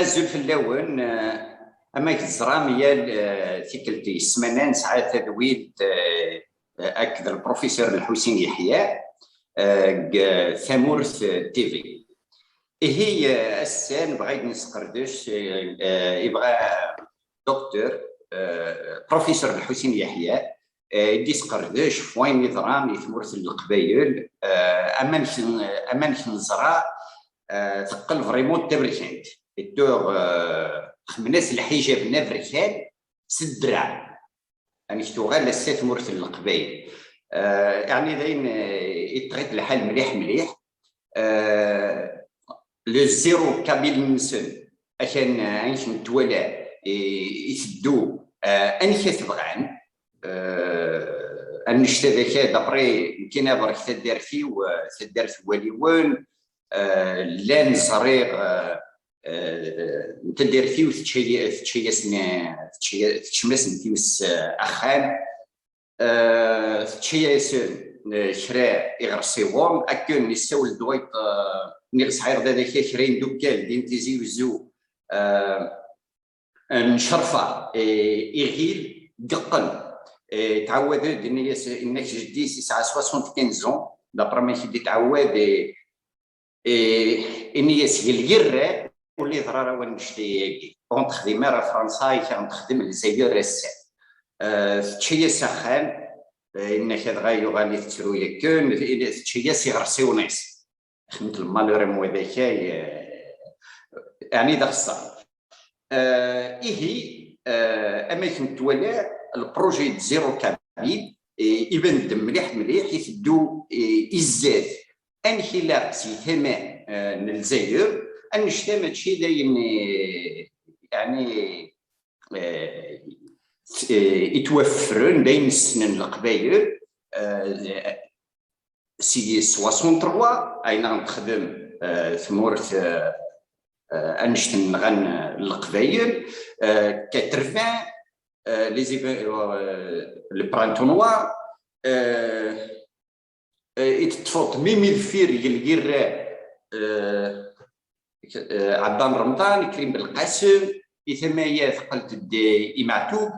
أزول في اللون أما كتزرام هي تيكلتي السمانة ساعات تدويد أكد البروفيسور الحسين يحيى ثامورث تيفي هي السان بغيت نسقردش يبغى دكتور بروفيسور الحسين يحيى يدي سقردش فوين يضرام يثمرث القبايل أما نزرع ثقل فريمون تبركانت الدور خمناس الحجاب نافركان سدرع يعني شتوغال السات مرث القبايل يعني داين يتغيت الحال مليح لو زيرو كابيل نسن عشان عايش متولى يسدو انكي تبغان انشتبكا دابري يمكن برك تدار فيه وتدار في واليون لان صريغ تدير فيه تشمس نتيوس اخان تشياسن شراء يغرسيوهم اكن يسول دويت نيغ صحير داك شرين دوكال دين تيزي وزو نشرفه يغيل دقن تعود الناس انك جدي 75 زون دابا ما شدي تعود الناس اليرة واللي ضرر ونشتي ونخدم راه فرنسا كنخدم الجزائر السان تشي سخان انك غايو غادي تشرو يكون تشي سيغرسيو ناس خدمت المالور موذاك يعني داك الصح إيه أماكن تولى البروجي زيرو كابيل يبان مليح يفدو إزاف أنخلاق سي ثمان الجزائر أنشتا ماشي داين يعني يتوفرون داين السنن القبايل سي 63 أين نخدم ثمورث انشتن غن القبايل 80 لي برانتونوا يتفوت ميمي الفير يلقير عبان رمضان كريم بالقاسم يثمايا ثقلت دي معتوب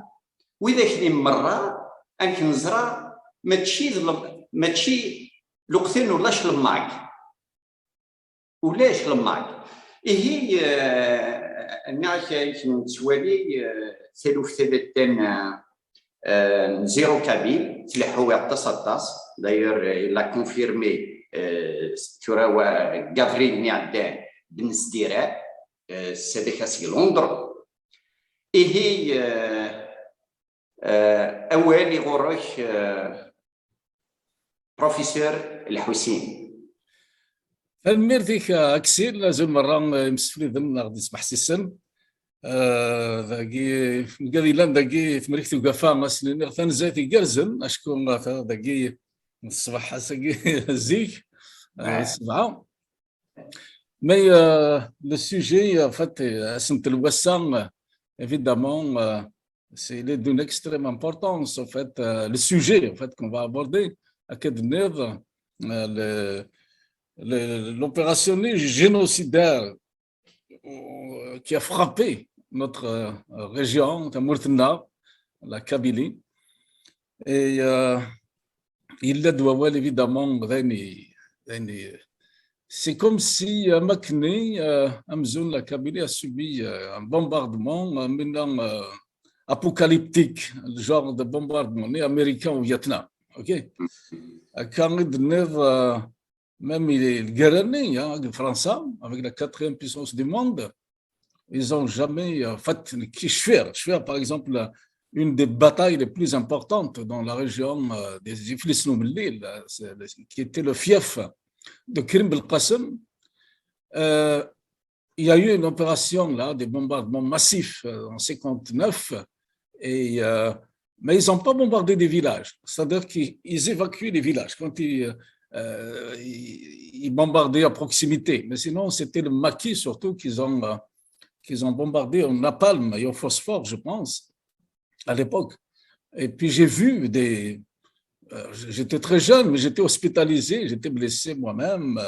واذا كريم مره انك نزرع ماشي لقثين ولاش لماك ولاش لماك هي نعيش نتوالي ثلث ثلاثين زيرو كابيل تلحوا يعتص داير لا كونفيرمي تراوى غافريل نعدان بالنسديرات سادكاسي لندن هي اولي غروش بروفيسور الحسين الميرتيك اكسير لازم مره مسفلي ضمن غادي تسمح السن داكي قال لي داكي تمريكتو كافا مسلين ثان زاتي كرزن اشكون داكي الصباح زيك السبعه مي لو سوجي فات اسمت الوسام évidemment c'est il est d'une extrême importance en fait le sujet en fait qu'on va aborder à Kednev l'opération génocidaire qui a frappé notre région, Tamurtna, la Kabylie. Et il a doit évidemment, c'est comme si Amazon, la Kabylie a subi un bombardement apocalyptique, le genre de bombardement américain au Vietnam. Ok? Même les Guéranais, les Français, avec la quatrième puissance du monde, ils n'ont jamais fait Shfer, par exemple, une des batailles les plus importantes dans la région des Iflis Noumelil, qui était le fief de Krim Belkacem. Il y a eu une opération là, des bombardements massifs en 1959, mais ils n'ont pas bombardé des villages, c'est-à-dire qu'ils évacuaient les villages quand ils bombardaient à proximité, mais sinon c'était le maquis surtout qu'ils ont bombardé au napalm et au phosphore, je pense, à l'époque. Et puis j'ai vu j'étais très jeune, mais j'étais hospitalisé, j'étais blessé moi-même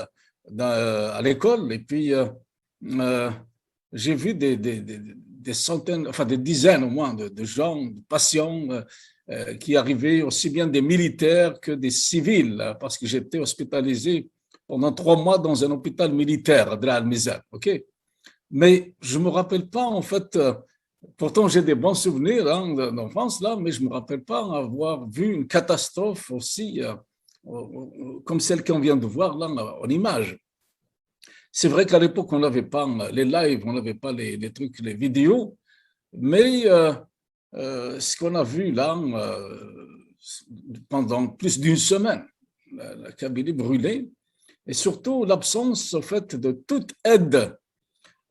à l'école, et puis j'ai vu des centaines, enfin des dizaines au moins de gens, de patients qui arrivaient, aussi bien des militaires que des civils, parce que j'étais hospitalisé pendant 3 mois dans un hôpital militaire à Dra al-Mizan, ok? Mais je ne me rappelle pas, en fait, pourtant j'ai des bons souvenirs hein, d'enfance là, mais je ne me rappelle pas avoir vu une catastrophe aussi comme celle qu'on vient de voir là en image. C'est vrai qu'à l'époque, on n'avait pas les lives, on n'avait pas les trucs, les vidéos, mais ce qu'on a vu là pendant plus d'une semaine, la Kabylie brûlée, et surtout l'absence en fait de toute aide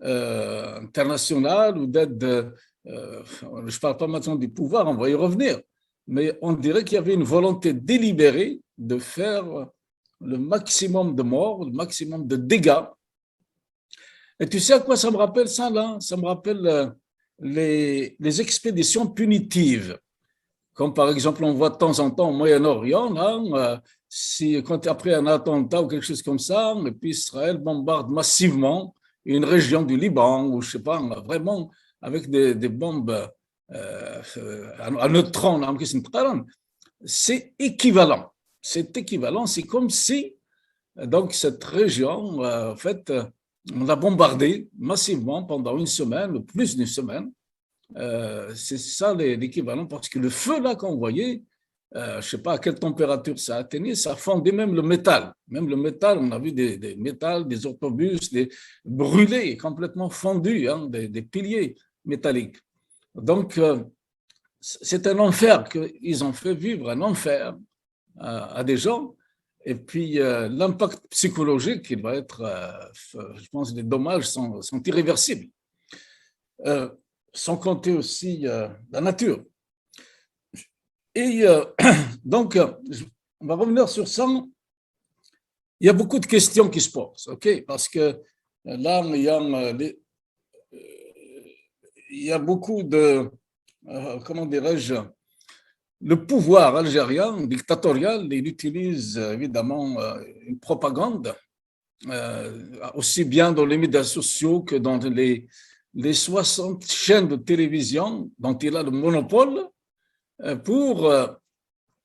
internationale ou d'aide, je ne parle pas maintenant du pouvoir, on va y revenir, mais on dirait qu'il y avait une volonté délibérée de faire le maximum de morts, le maximum de dégâts. Et tu sais à quoi ça me rappelle ça là? Ça me rappelle les expéditions punitives, comme par exemple on voit de temps en temps au Moyen-Orient, là, si, quand après un attentat ou quelque chose comme ça, et puis Israël bombarde massivement une région du Liban, ou je sais pas, vraiment avec des bombes à neutrons, c'est équivalent. C'est équivalent, c'est comme si donc cette région, en fait, on l'a bombardée massivement pendant une semaine, ou plus d'une semaine. C'est ça l'équivalent, parce que le feu là qu'on voyait, je ne sais pas à quelle température ça atteignait, ça fondait même le métal. Même le métal, on a vu des métals, des autobus, des brûlés, complètement fondus, hein, des piliers métalliques. Donc, c'est un enfer qu'ils ont fait vivre, un enfer à des gens. Et puis, l'impact psychologique, il va être, je pense, les dommages sont irréversibles. Sans compter aussi la nature. Et donc, on va revenir sur ça. Il y a beaucoup de questions qui se posent, ok? Parce que là, il y a beaucoup de, comment dirais-je, le pouvoir algérien, dictatorial, il utilise évidemment une propagande, aussi bien dans les médias sociaux que dans les 60 chaînes de télévision dont il a le monopole pour,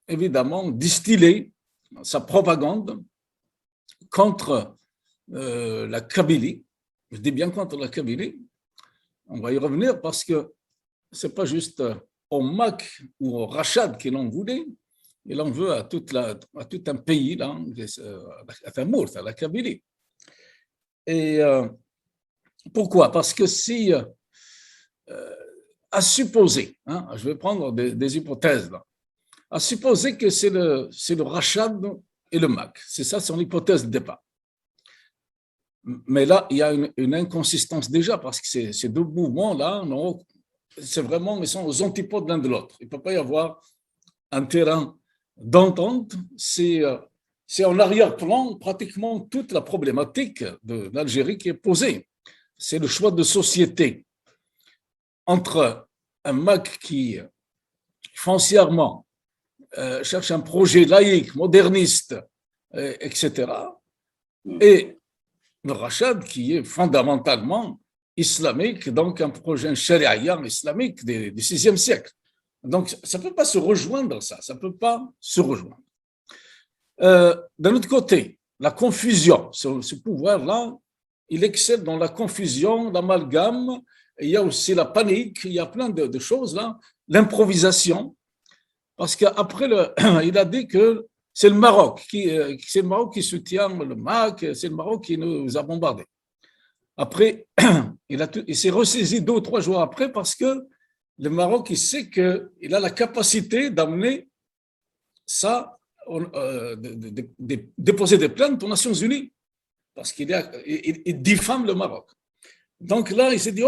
évidemment, distiller sa propagande contre la Kabylie. Je dis bien contre la Kabylie. On va y revenir parce que ce n'est pas juste au MAC ou au Rachad qu'il en voulait, il en veut à tout un pays, là, à Tamourt, à la Kabylie. Et pourquoi? Parce que si, à supposer, hein, je vais prendre des hypothèses là, à supposer que c'est le Rachad et le MAC, c'est ça son hypothèse de départ. Mais là, il y a une inconsistance déjà, parce que ces deux mouvements-là, c'est vraiment, ils sont aux antipodes l'un de l'autre. Il ne peut pas y avoir un terrain d'entente, c'est en arrière-plan pratiquement toute la problématique de l'Algérie qui est posée. C'est le choix de société entre un MAC qui, foncièrement, cherche un projet laïque, moderniste, etc., et le Rachad qui est fondamentalement islamique, donc un projet charia islamique du VIe siècle. Donc, ça ne peut pas se rejoindre, ça ne peut pas se rejoindre. D'un autre côté, la confusion, ce pouvoir-là, il excelle dans la confusion, l'amalgame, il y a aussi la panique, il y a plein de choses là, l'improvisation, parce qu'après, il a dit que c'est le Maroc qui soutient le MAC, c'est le Maroc qui nous a bombardés. Après, il s'est ressaisi 2 ou 3 jours après parce que le Maroc, il sait qu'il a la capacité d'amener ça, déposer des plaintes aux Nations Unies, parce qu'il diffame le Maroc. Donc là, il s'est dit,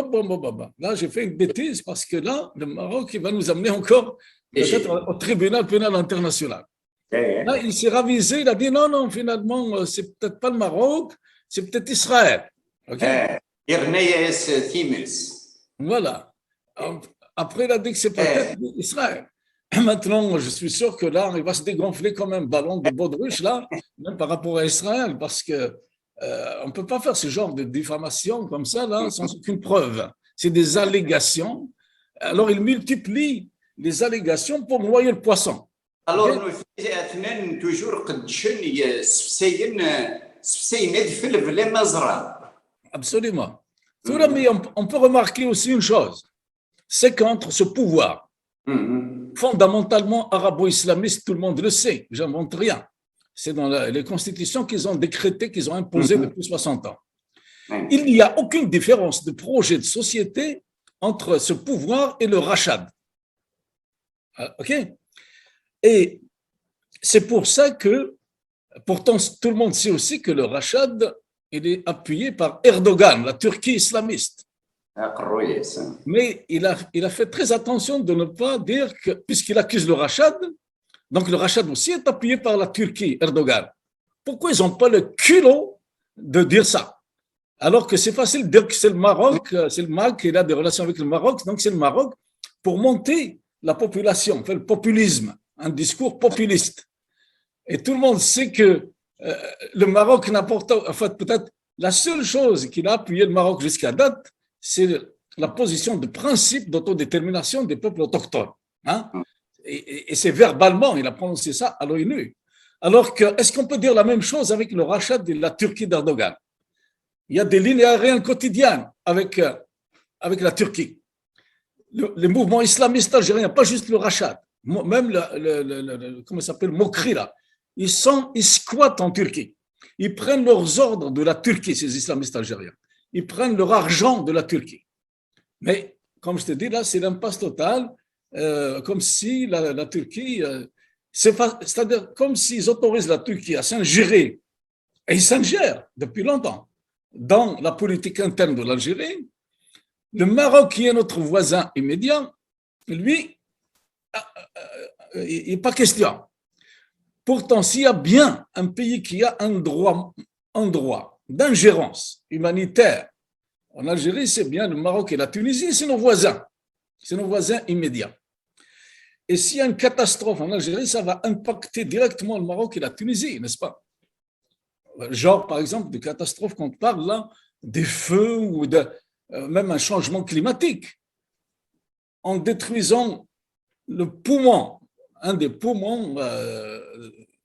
là, j'ai fait une bêtise parce que là, le Maroc, il va nous amener encore peut-être au tribunal pénal international. Là, il s'est ravisé, il a dit, non, finalement, c'est peut-être pas le Maroc, c'est peut-être Israël. Okay? Voilà. Après, il a dit que c'est peut-être Israël. Maintenant, je suis sûr que là, il va se dégonfler comme un ballon de baudruche, là, même par rapport à Israël, parce que on ne peut pas faire ce genre de diffamation comme ça, là, sans aucune preuve. C'est des allégations. Alors, il multiplie les allégations pour noyer le poisson. Alors, nous faisons toujours Absolument. Mais on peut remarquer aussi une chose, c'est qu'entre ce pouvoir fondamentalement arabo-islamiste, tout le monde le sait, j'invente rien. C'est dans les constitutions qu'ils ont décrétées, qu'ils ont imposées depuis 60 ans. Il n'y a aucune différence de projet de société entre ce pouvoir et le rachad. OK? Et c'est pour ça que, pourtant, tout le monde sait aussi que le rachad, il est appuyé par Erdogan, la Turquie islamiste. Mais il a fait très attention de ne pas dire que, puisqu'il accuse le rachad, donc le rachad aussi est appuyé par la Turquie, Erdogan. Pourquoi ils n'ont pas le culot de dire ça? Alors que c'est facile de dire que c'est le Maroc, c'est le Maroc qui a des relations avec le Maroc, donc c'est le Maroc pour monter la population, faire le populisme, un discours populiste. Et tout le monde sait que le Maroc n'apporte, en fait, peut-être la seule chose qu'il a appuyé le Maroc jusqu'à date, c'est la position de principe d'autodétermination des peuples autochtones. Hein? Et c'est verbalement, il a prononcé ça à l'ONU. Alors que, est-ce qu'on peut dire la même chose avec le rachat de la Turquie d'Erdogan? Il y a des lignes aériennes quotidiennes avec la Turquie. Les mouvements islamistes algériens, pas juste le rachat, même comment ça s'appelle, Mokri, là, ils squattent en Turquie. Ils prennent leurs ordres de la Turquie, ces islamistes algériens. Ils prennent leur argent de la Turquie. Mais, comme je te dis, là, c'est l'impasse totale, comme si la Turquie, c'est-à-dire comme s'ils autorisent la Turquie à s'ingérer, et ils s'ingèrent depuis longtemps, dans la politique interne de l'Algérie. Le Maroc, qui est notre voisin immédiat, lui, il n'est pas question. Pourtant, s'il y a bien un pays qui a un droit d'ingérence humanitaire en Algérie, c'est bien le Maroc et la Tunisie, c'est nos voisins immédiats. Et s'il y a une catastrophe en Algérie, ça va impacter directement le Maroc et la Tunisie, n'est-ce pas? Genre, par exemple, de catastrophes qu'on parle là, des feux ou même un changement climatique. En détruisant le poumon, un des poumons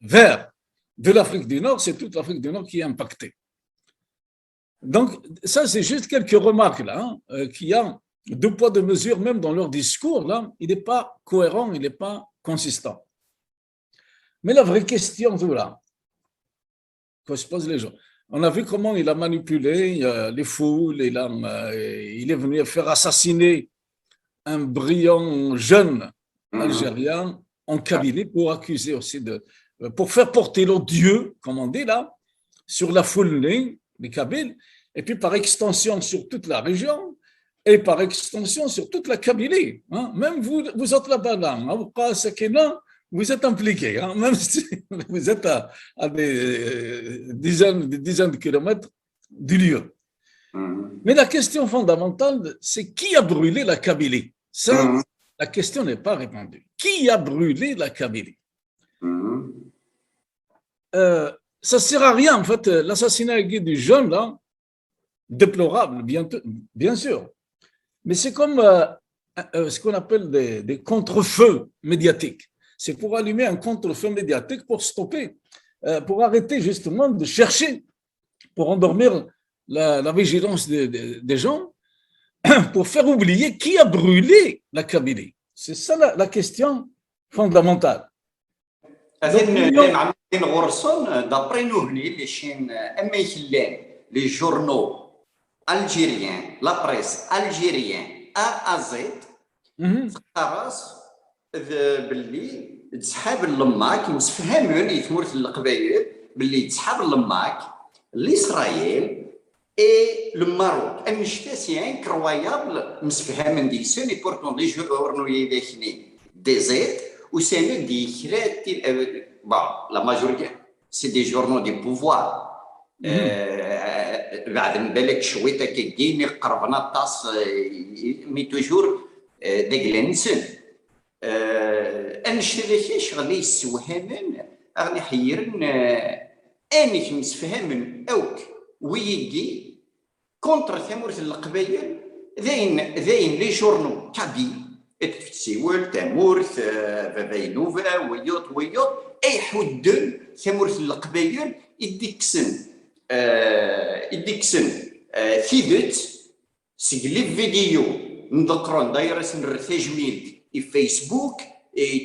verts de l'Afrique du Nord, c'est toute l'Afrique du Nord qui est impactée. Donc, ça, c'est juste quelques remarques là, qu'il y a deux poids, deux mesures, même dans leur discours, là, il n'est pas cohérent, il n'est pas consistant. Mais la vraie question, voilà, que se posent les gens. On a vu comment il a manipulé les foules, il est venu faire assassiner un brillant jeune Algérien en Kabylie pour accuser aussi pour faire porter l'odieux, comme on dit là, sur la foule des Kabyles, et puis par extension sur toute la région, et par extension sur toute la Kabylie. Hein. Même vous êtes là-bas, là, vous êtes impliqués, hein, même si vous êtes à des dizaines de kilomètres du lieu. Mais la question fondamentale, c'est qui a brûlé la Kabylie? Ça, la question n'est pas répondue. Qui a brûlé la Kabylie? Ça ne sert à rien, en fait, l'assassinat du jeune, là, déplorable, bien sûr. Mais c'est comme ce qu'on appelle des contre-feux médiatiques. C'est pour allumer un contre-feu médiatique pour stopper, pour arrêter justement de chercher, pour endormir la vigilance des gens, pour faire oublier qui a brûlé la Kabylie. C'est ça la question fondamentale. D'après nous, les journaux algériens, la presse algérienne A à Z, خلاص باللي تسحاب اللماك مسفهمين يثمرت القبائل باللي تسحاب اللماك l'Israël et le Maroc. C'est incroyable, et pourtant les journaux des aides, ou c'est la majorité, c'est des journaux du pouvoir. بعد نبالك شويته كيجيني قربنا الطاس مي توجور ديغلانسن انشري شغلي السوهامن اغني حيرن اني مسفهمن اوك ويجي كونتر ثمورة القبائل ذاين لي جورنو كابي تسيول تامورث فافاي نوفا ويوت اي حدن ثمورة القبائل يديكسن ثيدت سيقلي فيديو نذكرون دايرة نرتجميل فيسبوك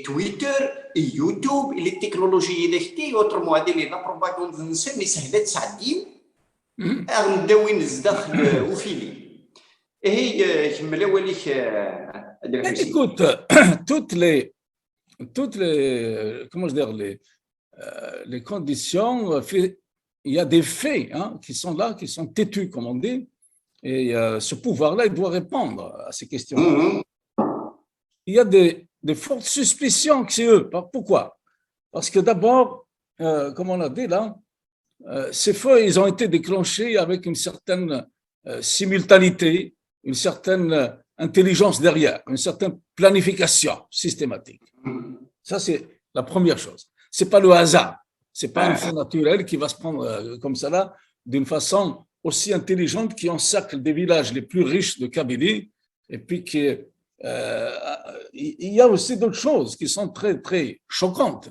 تويتر يوتيوب اللي التكنولوجيا ذاكتي وترمو هذه اللي لا بروباغوند نسمي سهلات سعدين غنداوي نزداخل وفيلي هي كمل وليك. Écoute, toutes les comment je dire les conditions, il y a des faits qui sont là, qui sont têtus comme on dit, et ce pouvoir-là il doit répondre à ces questions. Il y a des fortes suspicions que c'est eux. Pourquoi? Parce que d'abord, comme on l'a dit là, ces feux ils ont été déclenchés avec une certaine simultanéité, une certaine intelligence derrière, une certaine planification systématique. Ça, c'est la première chose. Ce n'est pas le hasard. Ce n'est pas un fait naturel qui va se prendre comme ça là, d'une façon aussi intelligente qui encercle des villages les plus riches de Kabylie. Et puis, il y a aussi d'autres choses qui sont très, très choquantes.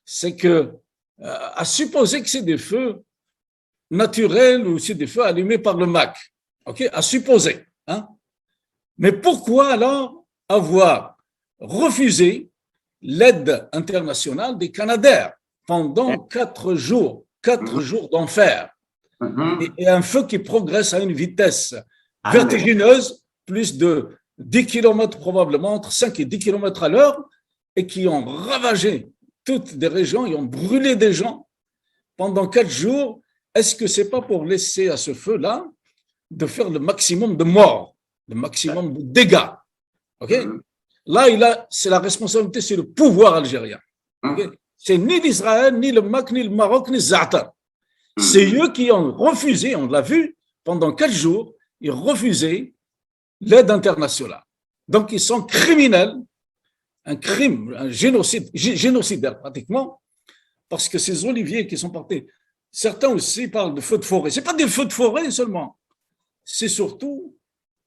C'est que, à supposer que c'est des feux naturels ou c'est des feux allumés par le MAC, okay? À supposer. Mais pourquoi alors avoir refusé l'aide internationale des Canadaires pendant 4 jours d'enfer et un feu qui progresse à une vitesse vertigineuse, plus de 10 km probablement, entre 5 et 10 km à l'heure, et qui ont ravagé toutes des régions, ils ont brûlé des gens pendant 4 jours. Est-ce que c'est pas pour laisser à ce feu-là de faire le maximum de morts, le maximum de dégâts? Okay? Là, c'est la responsabilité, c'est le pouvoir algérien. Okay? C'est ni l'Israël, ni le MAC, ni le Maroc, ni Za'atar. C'est eux qui ont refusé, on l'a vu, pendant 4 jours, ils refusaient l'aide internationale. Donc, ils sont criminels, un crime, un génocide, génocidaire pratiquement, parce que ces oliviers qui sont partis, certains aussi parlent de feux de forêt. Ce n'est pas des feux de forêt seulement, c'est surtout,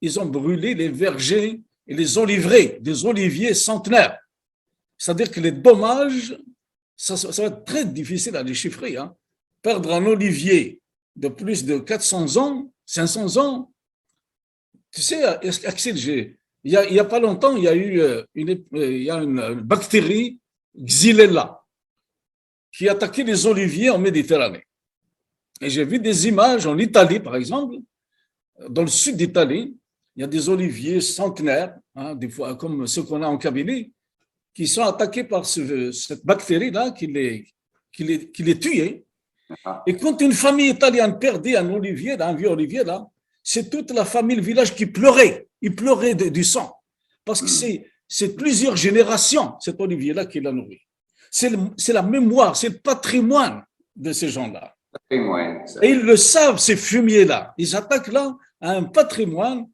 ils ont brûlé les vergers et les oliveraies, des oliviers centenaires. C'est-à-dire que les dommages, ça va être très difficile à les chiffrer. Perdre un olivier de plus de 400 ans, 500 ans, tu sais, Axel, il y a pas longtemps, il y a eu une bactérie, Xylella, qui attaquait les oliviers en Méditerranée. Et j'ai vu des images en Italie, par exemple, dans le sud d'Italie, il y a des oliviers centenaires, des fois comme ceux qu'on a en Kabylie, qui sont attaqués par cette bactérie-là qui les tuait. Et quand une famille italienne perdait un olivier, un vieux olivier, là, c'est toute la famille, le village qui pleurait. Ils pleuraient du sang. Parce que c'est plusieurs générations, cet olivier-là qui l'a nourri. C'est la mémoire, c'est le patrimoine de ces gens-là. Et ils le savent, ces fumiers-là. Ils attaquent là à un patrimoine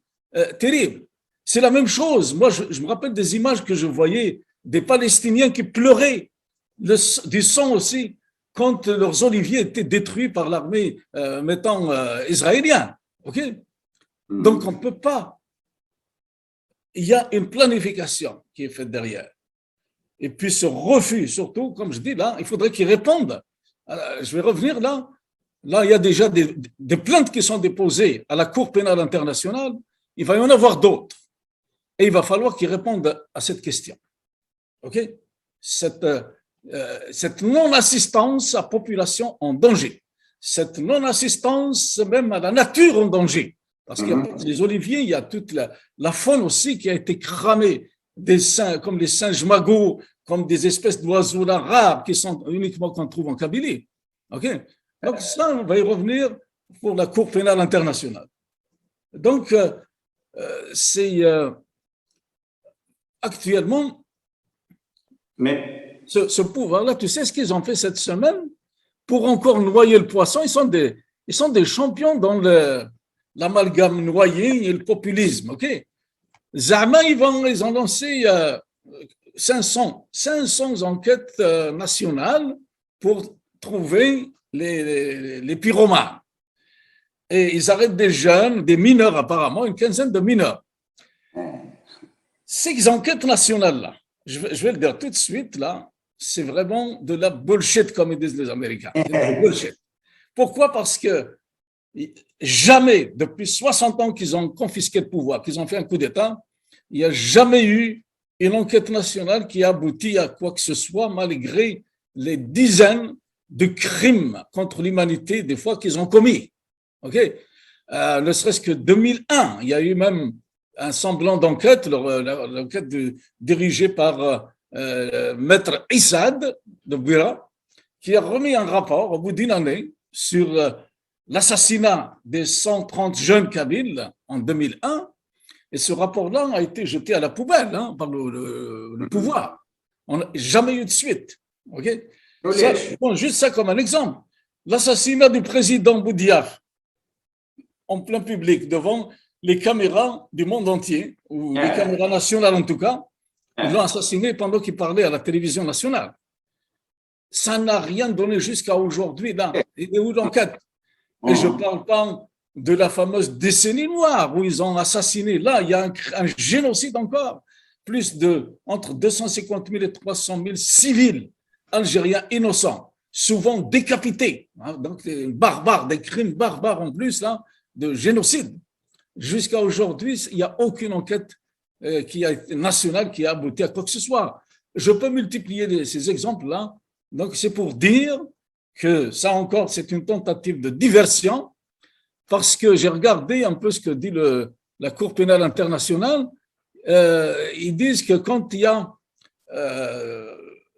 terrible. C'est la même chose. Moi, je me rappelle des images que je voyais des Palestiniens qui pleuraient du sang aussi quand leurs oliviers étaient détruits par l'armée israélienne. Okay? Donc, on ne peut pas. Il y a une planification qui est faite derrière. Et puis, ce refus, surtout, comme je dis là, il faudrait qu'ils répondent. Je vais revenir là. Là, il y a déjà des plaintes qui sont déposées à la Cour pénale internationale. Il va y en avoir d'autres. Et il va falloir qu'ils répondent à cette question. OK? Cette non-assistance à population en danger. Cette non-assistance même à la nature en danger. Parce qu'il y a les oliviers, il y a toute la faune aussi qui a été cramée, comme les singes magots, comme des espèces d'oiseaux là rares qui sont uniquement qu'on trouve en Kabylie. OK? Donc ça, on va y revenir pour la Cour pénale internationale. Donc, c'est actuellement, ce pouvoir-là, tu sais ce qu'ils ont fait cette semaine pour encore noyer le poisson? Ils sont des champions dans l'amalgame noyé et le populisme. OK? Zama, ils ont lancé 500 enquêtes nationales pour trouver les pyromanes. et ils arrêtent des jeunes, des mineurs apparemment, une quinzaine de mineurs. Ces enquêtes nationales-là, je vais le dire tout de suite, là, c'est vraiment de la bullshit, comme ils disent les Américains. De la bullshit. Pourquoi? Parce que jamais, depuis 60 ans qu'ils ont confisqué le pouvoir, qu'ils ont fait un coup d'État, il n'y a jamais eu une enquête nationale qui a abouti à quoi que ce soit, malgré les dizaines de crimes contre l'humanité, des fois, qu'ils ont commis. Okay, ne serait-ce que 2001, il y a eu même un semblant d'enquête, l'enquête dirigée par Maître Issad de Bura, qui a remis un rapport au bout d'une année sur l'assassinat des 130 jeunes Kabyles en 2001. Et ce rapport-là a été jeté à la poubelle par le pouvoir. On n'a jamais eu de suite. Okay, ça, je prends juste ça comme un exemple. L'assassinat du président Boudiaf en plein public, devant les caméras du monde entier, ou les caméras nationales en tout cas, ils l'ont assassiné pendant qu'il parlait à la télévision nationale. Ça n'a rien donné jusqu'à aujourd'hui. Là. Et où l'enquête? Et je ne parle pas de la fameuse décennie noire où ils ont assassiné. Là, il y a un génocide encore. Entre 250 000 et 300 000 civils algériens innocents, souvent décapités. Donc, des barbares, des crimes barbares en plus, là, de génocide. Jusqu'à aujourd'hui, il n'y a aucune enquête nationale qui a abouti à quoi que ce soit. Je peux multiplier ces exemples-là. Donc, c'est pour dire que ça encore, c'est une tentative de diversion, parce que j'ai regardé un peu ce que dit la Cour pénale internationale. Ils disent que quand il y a...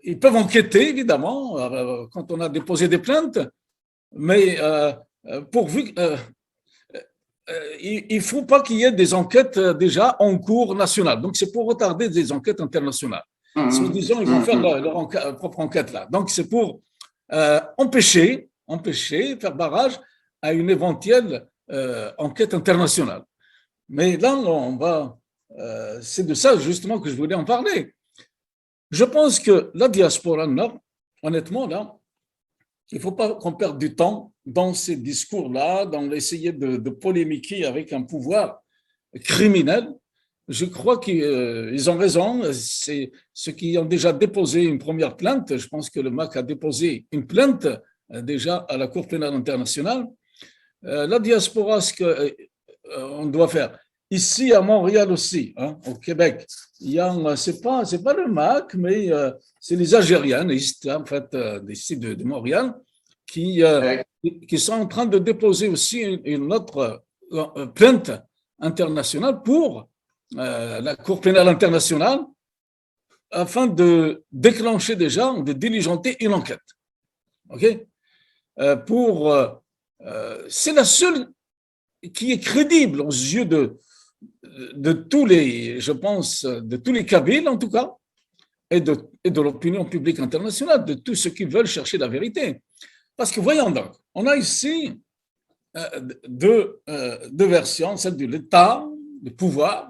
ils peuvent enquêter, évidemment, quand on a déposé des plaintes, mais pourvu... il ne faut pas qu'il y ait des enquêtes déjà en cours national. Donc, c'est pour retarder des enquêtes internationales. Disons, ils vont faire leur propre enquête là. Donc, c'est pour empêcher, faire barrage à une éventuelle enquête internationale. Mais là, c'est de ça justement que je voulais en parler. Je pense que la diaspora, honnêtement, là, il ne faut pas qu'on perde du temps dans ces discours-là, dans l'essayer de polémiquer avec un pouvoir criminel. Je crois qu'ils ont raison. C'est ceux qui ont déjà déposé une première plainte. Je pense que le MAC a déposé une plainte déjà à la Cour pénale internationale. La diaspora, ce qu'on doit faire. Ici, à Montréal aussi, au Québec, c'est pas le MAC, mais c'est les Algérianistes, en fait, d'ici de Montréal, qui sont en train de déposer aussi une autre plainte internationale pour la Cour pénale internationale afin de déclencher déjà, de diligenter une enquête. OK? C'est la seule qui est crédible aux yeux de tous les, je pense, de tous les Kabyles en tout cas, et de l'opinion publique internationale, de tous ceux qui veulent chercher la vérité. Parce que voyons donc, on a ici deux versions, celle de l'État, du pouvoir,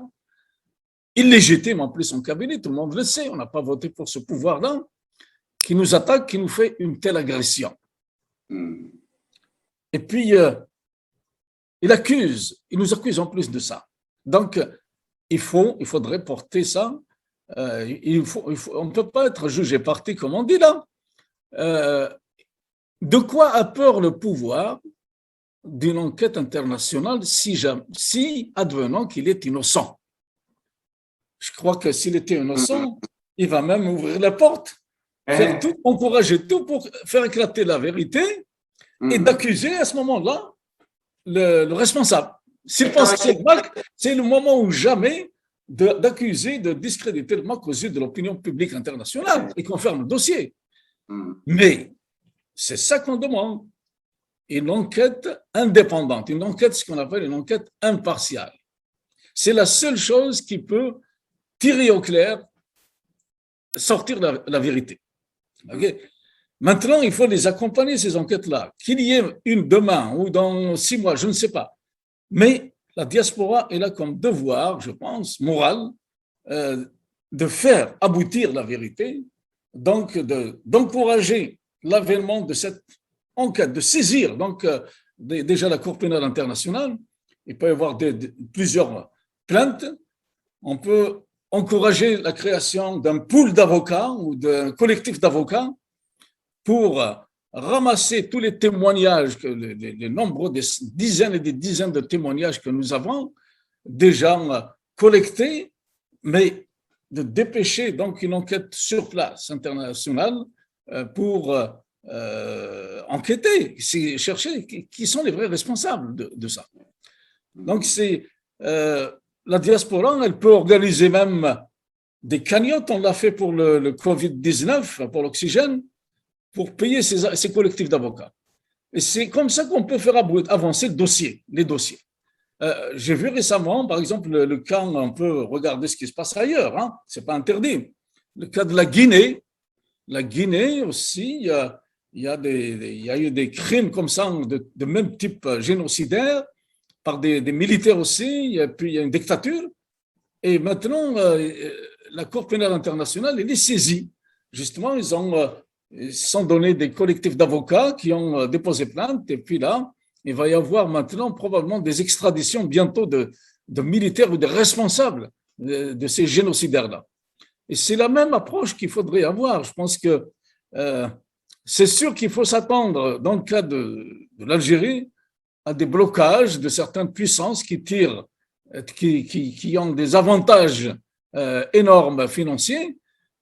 illégitime en plus en Kabylie, tout le monde le sait, on n'a pas voté pour ce pouvoir-là, qui nous attaque, qui nous fait une telle agression. Et puis, il nous accuse en plus de ça. Donc, il faudrait porter ça. On ne peut pas être jugé parti, comme on dit là. De quoi a peur le pouvoir d'une enquête internationale si advenant qu'il est innocent? Je crois que s'il était innocent, il va même ouvrir la porte, encourager tout pour faire éclater la vérité et d'accuser à ce moment-là le responsable. C'est le moment ou jamais d'accuser, de discréditer le MAC aux yeux de l'opinion publique internationale et qu'on ferme le dossier. Mais c'est ça qu'on demande. Une enquête indépendante, une enquête, ce qu'on appelle une enquête impartiale. C'est la seule chose qui peut tirer au clair, sortir la vérité. Okay? Maintenant, il faut les accompagner, ces enquêtes-là. Qu'il y ait une demain ou dans 6 mois, je ne sais pas. Mais la diaspora est là comme devoir, je pense, moral, de faire aboutir la vérité, donc d'encourager l'avènement de cette enquête, de saisir donc déjà la Cour pénale internationale, il peut y avoir plusieurs plaintes. On peut encourager la création d'un pool d'avocats ou d'un collectif d'avocats pour ramasser tous les témoignages, les nombreux des dizaines et des dizaines de témoignages que nous avons déjà collectés, mais de dépêcher donc une enquête sur place internationale pour enquêter, chercher qui sont les vrais responsables de ça. Donc la diaspora, elle peut organiser même des cagnottes, on l'a fait pour le Covid-19, pour l'oxygène, pour payer ces collectifs d'avocats. Et c'est comme ça qu'on peut faire avancer les dossiers. J'ai vu récemment, par exemple, le cas, on peut regarder ce qui se passe ailleurs, hein, ce n'est pas interdit. Le cas de la Guinée aussi, il y a eu des crimes comme ça, de même type génocidaire, par des militaires aussi, et puis il y a une dictature. Et maintenant, la Cour pénale internationale, elle est saisie. Justement, ils sont donnés des collectifs d'avocats qui ont déposé plainte, et puis là, il va y avoir maintenant probablement des extraditions bientôt de militaires ou de responsables de ces génocidaires-là. Et c'est la même approche qu'il faudrait avoir. Je pense que c'est sûr qu'il faut s'attendre, dans le cas de l'Algérie, à des blocages de certaines puissances qui ont des avantages énormes financiers.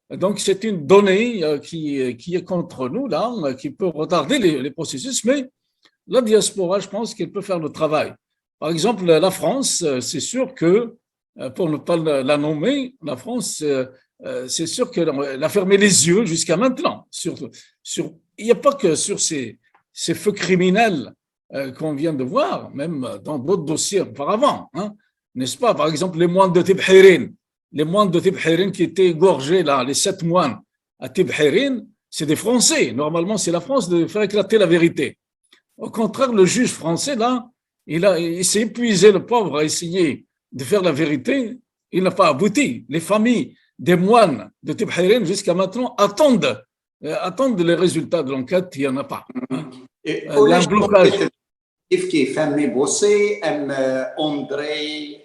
Donc, c'est une donnée qui est contre nous, là, qui peut retarder les processus, mais la diaspora, je pense qu'elle peut faire le travail. Par exemple, la France, c'est sûr que, pour ne pas la nommer, la France, c'est sûr qu'elle a fermé les yeux jusqu'à maintenant. Il n'y a pas que sur ces feux criminels qu'on vient de voir, même dans d'autres dossiers auparavant, hein, n'est-ce pas? Par exemple, les moines de Tibhirine, qui étaient égorgés, là, les 7 moines à Tibhirine, c'est des Français. Normalement, c'est la France de faire éclater la vérité. Au contraire, le juge français, là, il s'est épuisé, le pauvre, à essayer de faire la vérité. Il n'a pas abouti. Les familles des moines de Tibhirine, jusqu'à maintenant, attendent les résultats de l'enquête. Il n'y en a pas. Hein. Il y a un blocage. كيف فهمي بوسي ام اندري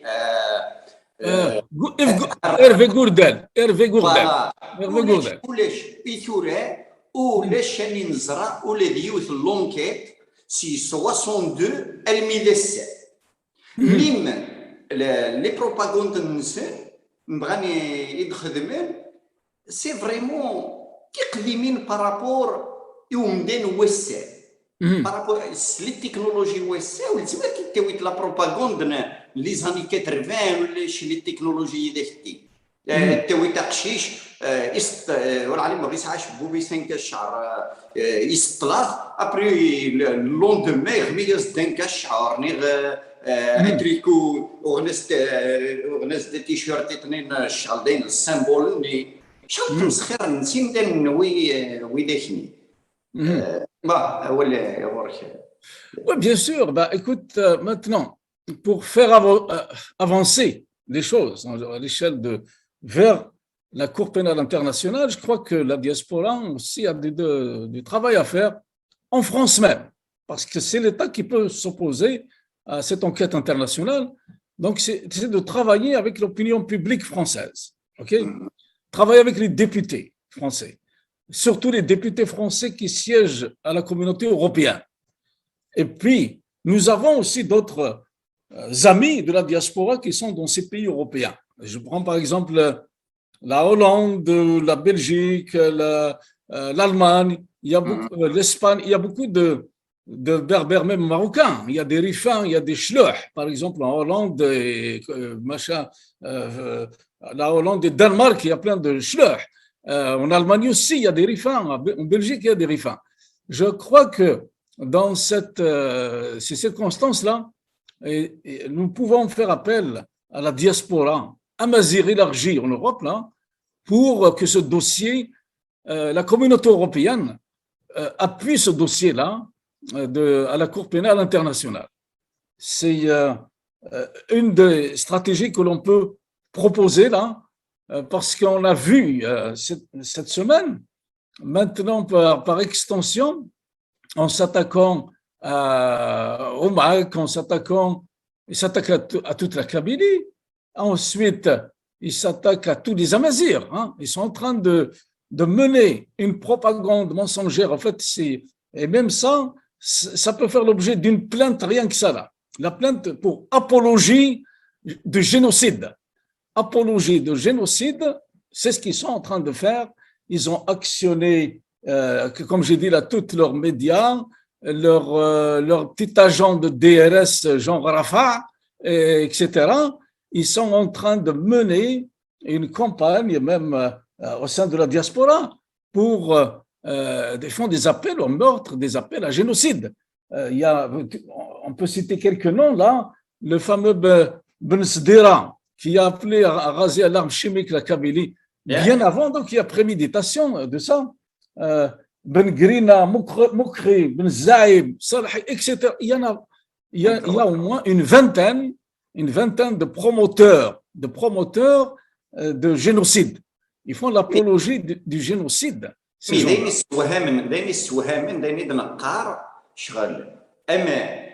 Hervé Gourdel. ولاش بيثورا ولاش راني نزرع ولا ديوث لونكيت سي 62 الميدسة ميم لي بروباغوند النساء نبغاني يخدمن سي فريمون كي قديمين بارابور يومدان وسع بارابور لي تكنولوجي وسع ولتما كيتويت لا بروباغوند لي زاني 80 ولا شي لي تكنولوجي داكتي تويت قشيش ولا علي ما بيسعاش بوبي 5 الشعر يسطلاف ابري لوندوما يغمي يزدان كالشعر نيغ اتريكو اغنس دي تيشيرت تنين الشالدين السامبول ني شحال تمسخير نسيم دان وي داكني Oui, bien sûr. Bah, écoute, maintenant, pour faire avancer les choses à l'échelle vers la Cour pénale internationale, je crois que la diaspora aussi a du travail à faire en France même, parce que c'est l'État qui peut s'opposer à cette enquête internationale. Donc, c'est de travailler avec l'opinion publique française, ok? Travailler avec les députés français, surtout les députés français qui siègent à la communauté européenne. Et puis, nous avons aussi d'autres amis de la diaspora qui sont dans ces pays européens. Je prends par exemple la Hollande, la Belgique, l'Allemagne, l'Espagne, il y a beaucoup de berbères, même marocains. Il y a des rifins, il y a des shlouh. Par exemple, en Hollande, la Hollande et Danemark, il y a plein de shlouh. En Allemagne aussi, il y a des rifins. En Belgique, il y a des rifins. Je crois que dans ces circonstances-là, nous pouvons faire appel à la diaspora amazigh élargie en Europe, là, pour que ce dossier, la communauté européenne appuie ce dossier-là à la Cour pénale internationale. C'est une des stratégies que l'on peut proposer là, parce qu'on a vu cette semaine, maintenant par extension, en s'attaquant au Maroc en s'attaquant, il s'attaque à toute la Kabylie. Ensuite, il s'attaque à tous les Amazirs. Hein. Ils sont en train de mener une propagande mensongère. En fait, et même ça peut faire l'objet d'une plainte, rien que ça là. La plainte pour apologie de génocide. Apologie de génocide, c'est ce qu'ils sont en train de faire. Ils ont actionné, comme j'ai dit là, tous leurs médias, leur petit agent de DRS, Jean Rafah, etc. Ils sont en train de mener une campagne, même au sein de la diaspora, pour font des appels au meurtre, des appels à génocide. On peut citer quelques noms là, le fameux Ben Sdira, qui a appelé à raser à l'arme chimique la Kabylie, bien avant, donc il y a préméditation de ça. Ben Grina, Moukri, Ben Zaïb, Salih, etc. Il y a au moins une vingtaine de promoteurs de génocide. Ils font l'apologie du génocide. داين السوهامن داين نقار شغل اما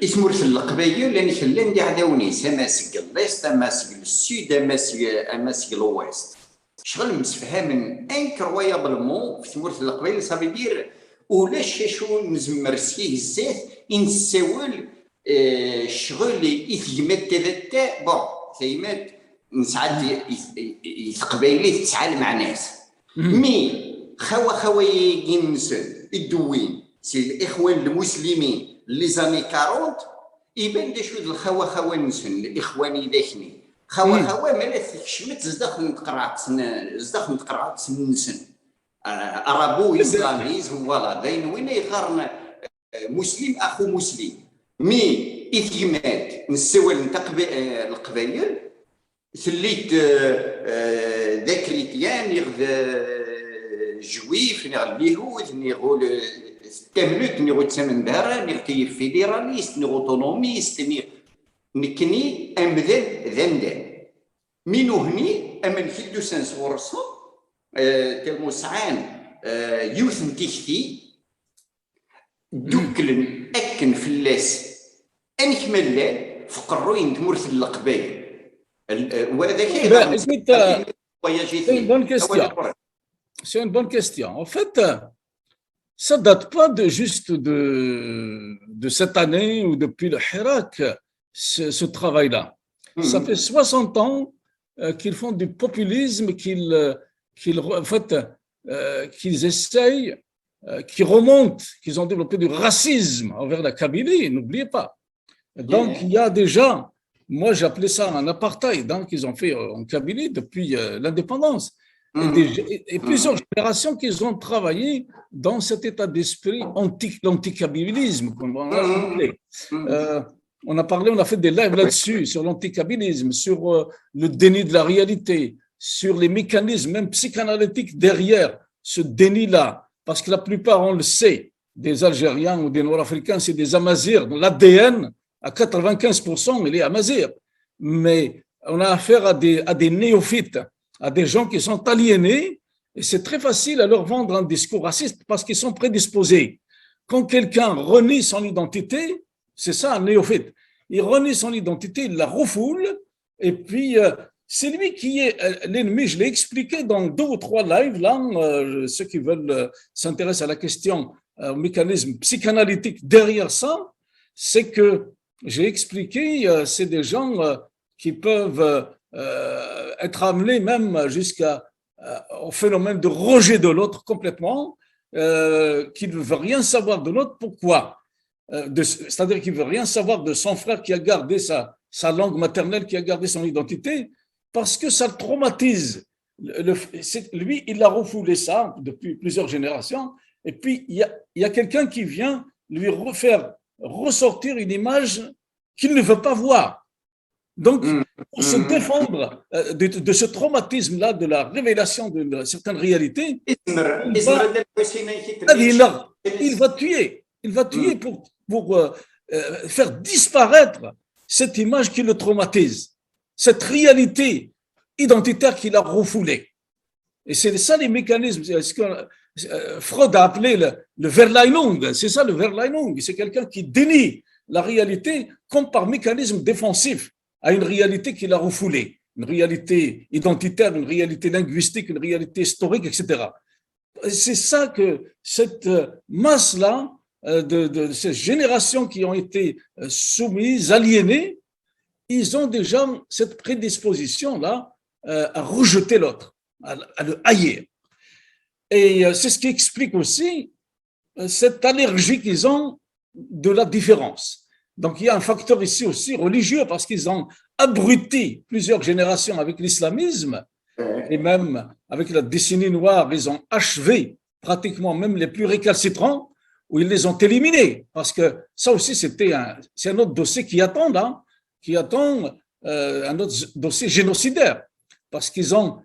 اسمورث القبايل لان خلان دي عداوني سماسك الليست اماسك السود اماسك الويست شغل مسفهام انكرويابلمون في سمورث القبايل صافي دير ولاش شو نزمرسيه الزيت نساول شغل يثيمات تاع بون ثيمات نسعد القبايلي تتعال مع ناس مي خوا ينسن الدوين سي الاخوان المسلمين لي زاني 40 يبان دي شود الخوا نسن الاخواني داخني خوا مالات شمت زدخل نتقرعت نسن ارابو اسلاميزم فوالا داين وين يقارن مسلم اخو مسلم مي اثيمات نسول نتقبل القبايل ثليت ذا كريتيان يغذ جويف نغ اليهود نغ تملك نغ تسمن دارا نغ فيدراليست نغ اوتونوميست نكني امذن ذندن منو هني اما نفيدو سنس ورسو تلمسعان يوثن تيختي دوكلن اكن فلاس انكمل فقروين تمرث القبايل. C'est une bonne question. C'est une bonne question. En fait, ça ne date pas juste de cette année ou depuis le Hirak, ce travail-là. Ça fait 60 ans qu'ils font du populisme, qu'ils essayent, qu'ils remontent, qu'ils ont développé du racisme envers la Kabylie, n'oubliez pas. Donc, il y a déjà, moi j'appelais ça un apartheid, donc ils ont fait en Kabylie depuis l'indépendance. Et plusieurs générations qu'ils ont travaillé dans cet état d'esprit l'anticabylisme, comme on l'a appelé. On a fait des lives là-dessus, sur l'anticabylisme, sur le déni de la réalité, sur les mécanismes même psychanalytiques derrière ce déni-là. Parce que la plupart, on le sait, des Algériens ou des Nord-Africains, c'est des Amazirs. L'ADN, à 95%, il est Amazir. Mais on a affaire à des néophytes, à des gens qui sont aliénés, et c'est très facile à leur vendre un discours raciste parce qu'ils sont prédisposés. Quand quelqu'un renie son identité, c'est ça un néophyte. Il renie son identité, il la refoule, et puis c'est lui qui est l'ennemi. Je l'ai expliqué dans 2 ou 3 lives, là, ceux qui veulent s'intéresser à la question, au mécanisme psychanalytique derrière ça, c'est que j'ai expliqué, c'est des gens qui peuvent être amenés même jusqu'au phénomène de rejet de l'autre complètement, qui ne veut rien savoir de l'autre. Pourquoi? C'est-à-dire qu'il ne veut rien savoir de son frère qui a gardé sa langue maternelle, qui a gardé son identité, parce que ça le traumatise. Lui, il a refoulé ça depuis plusieurs générations, et puis il y a quelqu'un qui vient lui refaire ressortir une image qu'il ne veut pas voir. Donc, pour se défendre de ce traumatisme-là, de la révélation de certaines réalités, il va tuer. Il va tuer pour faire disparaître cette image qui le traumatise, cette réalité identitaire qu'il a refoulée. Et c'est ça les mécanismes. Freud a appelé le Verleihung, c'est ça le Verleihung, c'est quelqu'un qui dénie la réalité comme par mécanisme défensif à une réalité qu'il a refoulée, une réalité identitaire, une réalité linguistique, une réalité historique, etc. C'est ça que cette masse-là, de ces générations qui ont été soumises, aliénées, ils ont déjà cette prédisposition-là à rejeter l'autre, à le haïr. Et c'est ce qui explique aussi cette allergie qu'ils ont de la différence. Donc il y a un facteur ici aussi religieux parce qu'ils ont abruti plusieurs générations avec l'islamisme et même avec la décennie noire, ils ont achevé pratiquement même les plus récalcitrants où ils les ont éliminés. Parce que ça aussi, c'est un autre dossier qui attend là, qui attend un autre dossier génocidaire. Parce qu'ils ont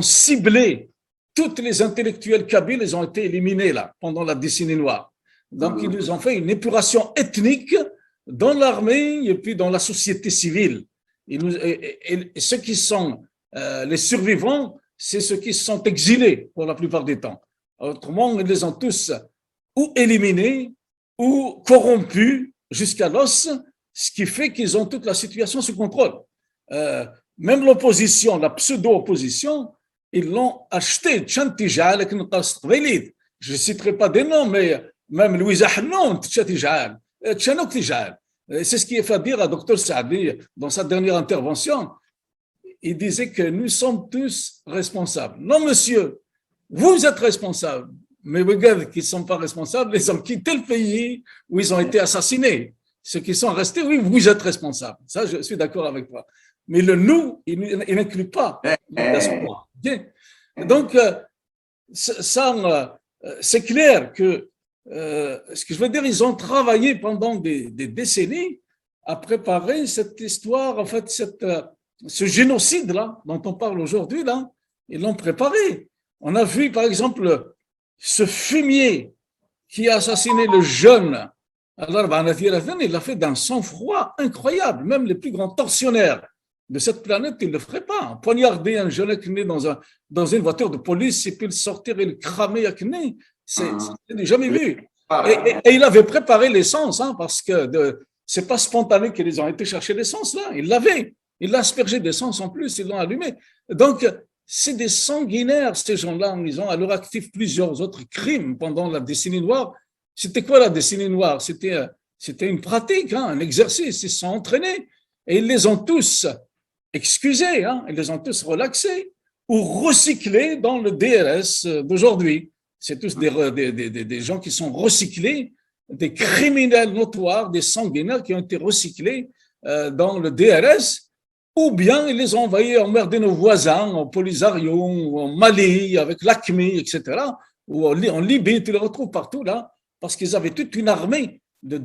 ciblé toutes les intellectuels kabyles, ils ont été éliminés là, pendant la décennie noire. Donc, ils nous ont fait une épuration ethnique dans l'armée et puis dans la société civile. Et ceux qui sont les survivants, c'est ceux qui sont exilés pour la plupart du temps. Autrement, ils les ont tous ou éliminés ou corrompus jusqu'à l'os, ce qui fait qu'ils ont toute la situation sous contrôle. Même l'opposition, la pseudo-opposition, ils l'ont acheté. Je ne citerai pas des noms, mais même Louisa Hannon, c'est ce qui est fait dire à Dr Saadi dans sa dernière intervention. Il disait que nous sommes tous responsables. Non, monsieur, vous êtes responsables. Mais les gars qui ne sont pas responsables, ils ont quitté le pays où ils ont été assassinés. Ceux qui sont restés, oui, vous êtes responsables. Ça, je suis d'accord avec toi. Mais le nous, il n'inclut pas. Donc, ça, c'est clair que, ce que je veux dire, ils ont travaillé pendant des décennies à préparer cette histoire, en fait, ce génocide-là, dont on parle aujourd'hui, là, ils l'ont préparé. On a vu, par exemple, ce fumier qui a assassiné le jeune, il l'a fait d'un sang-froid incroyable. Même les plus grands tortionnaires de cette planète, ils ne le feraient pas. Poignarder un jeune qui est dans une voiture de police et puis le sortir et le cramer à Kné, c'est jamais vu. Et il avait préparé l'essence, hein, parce que c'est pas spontané qu'ils ont été chercher l'essence là. Il l'avait. Il l'a aspergé d'essence en plus, ils l'ont allumé. Donc, c'est des sanguinaires, ces gens-là. Ils ont à leur actif plusieurs autres crimes pendant la décennie noire. C'était quoi la décennie noire? C'était une pratique, hein, un exercice. Ils se sont entraînés et ils les ont tous excusés, hein, ils les ont tous relaxés ou recyclés dans le DRS d'aujourd'hui. C'est tous des gens qui sont recyclés, des criminels notoires, des sanguinaires qui ont été recyclés dans le DRS. Ou bien ils les ont envoyés emmerder nos voisins en Polisario, ou en Mali, avec l'AQMI, etc. Ou en Libye, tu les retrouves partout là, parce qu'ils avaient toute une armée de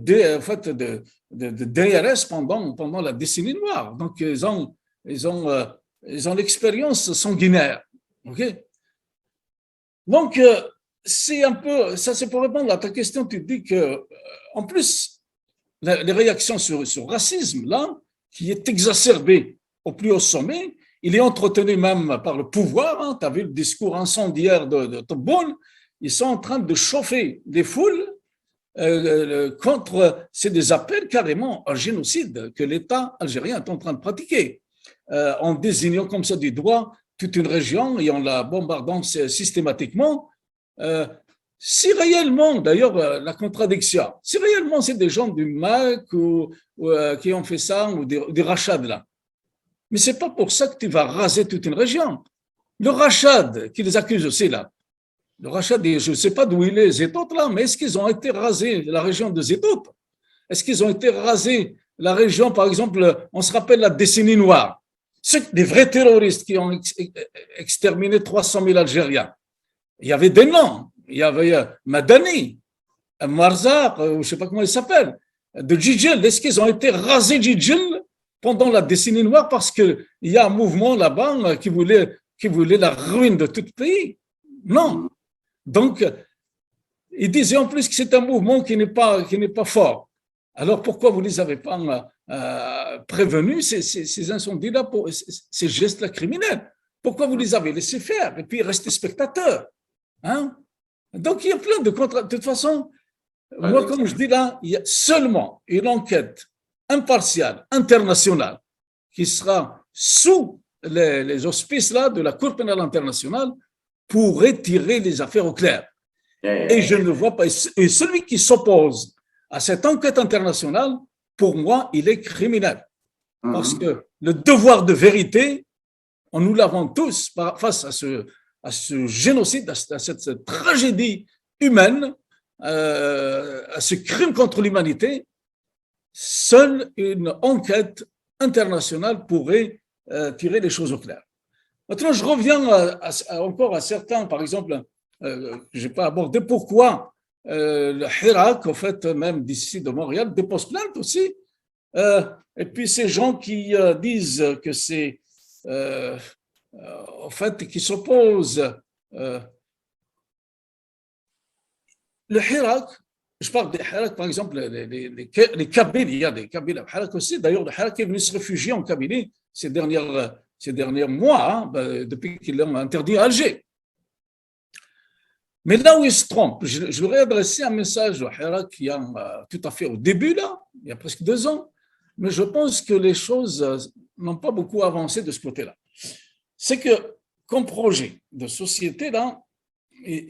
DRS pendant la décennie noire. Donc, ils ont l'expérience sanguinaire. Okay? Donc, c'est un peu, ça c'est pour répondre à ta question, tu dis que, en plus, les réactions sur le racisme, là, qui est exacerbé au plus haut sommet, il est entretenu même par le pouvoir. Hein, tu as vu le discours incendiaire de Tebboune, ils sont en train de chauffer des foules contre, c'est des appels carrément à génocide que l'État algérien est en train de pratiquer, en désignant comme ça du doigt toute une région et en la bombardant systématiquement. Si réellement, d'ailleurs, la contradiction, si réellement c'est des gens du MAC qui ont fait ça, ou des rachad là, mais c'est pas pour ça que tu vas raser toute une région. Le rachad qui les accuse aussi là, le rachad, je ne sais pas d'où il est, Zétot là, mais est-ce qu'ils ont été rasés la région de Zétot? Est-ce qu'ils ont été rasés la région, par exemple, on se rappelle la décennie noire, des vrais terroristes qui ont exterminé 300 000 Algériens. Il y avait des noms. Il y avait Madani, Marzaq, je ne sais pas comment il s'appelle, de Djidjel. Est-ce qu'ils ont été rasés Djidjel pendant la décennie noire parce qu'il y a un mouvement là-bas qui voulait la ruine de tout le pays? Non. Donc, ils disaient en plus que c'est un mouvement qui n'est pas fort. Alors, pourquoi vous ne les avez pas prévenus, ces incendies-là, ces gestes-là criminels? Pourquoi vous les avez laissés faire et puis rester spectateurs? Hein? Donc, il y a plein de contrats. De toute façon, moi, comme je dis là, il y a seulement une enquête impartiale, internationale, qui sera sous les auspices là, de la Cour pénale internationale pour retirer les affaires au clair. Et je ne vois pas. Et celui qui s'oppose à cette enquête internationale, pour moi, il est criminel. Parce que le devoir de vérité, nous l'avons tous face à ce génocide, à cette tragédie humaine, à ce crime contre l'humanité. Seule une enquête internationale pourrait tirer les choses au clair. Maintenant, je reviens encore à certains, par exemple, je n'ai pas abordé pourquoi le Hirak, en fait, même d'ici de Montréal, dépose plainte aussi. Et puis ces gens qui disent que c'est, en fait, qui s'opposent. Le Hirak, je parle des Hirak, par exemple, les Kabyles, il y a des Kabyles à Hirak aussi. D'ailleurs, le Hirak est venu se réfugier en Kabylie ces derniers mois, hein, depuis qu'ils l'ont interdit à Alger. Mais là où il se trompe, je voudrais adresser un message au Hirak qui a tout à fait au début, là, il y a presque 2 ans, mais je pense que les choses n'ont pas beaucoup avancé de ce côté-là. C'est que, comme projet de société, là,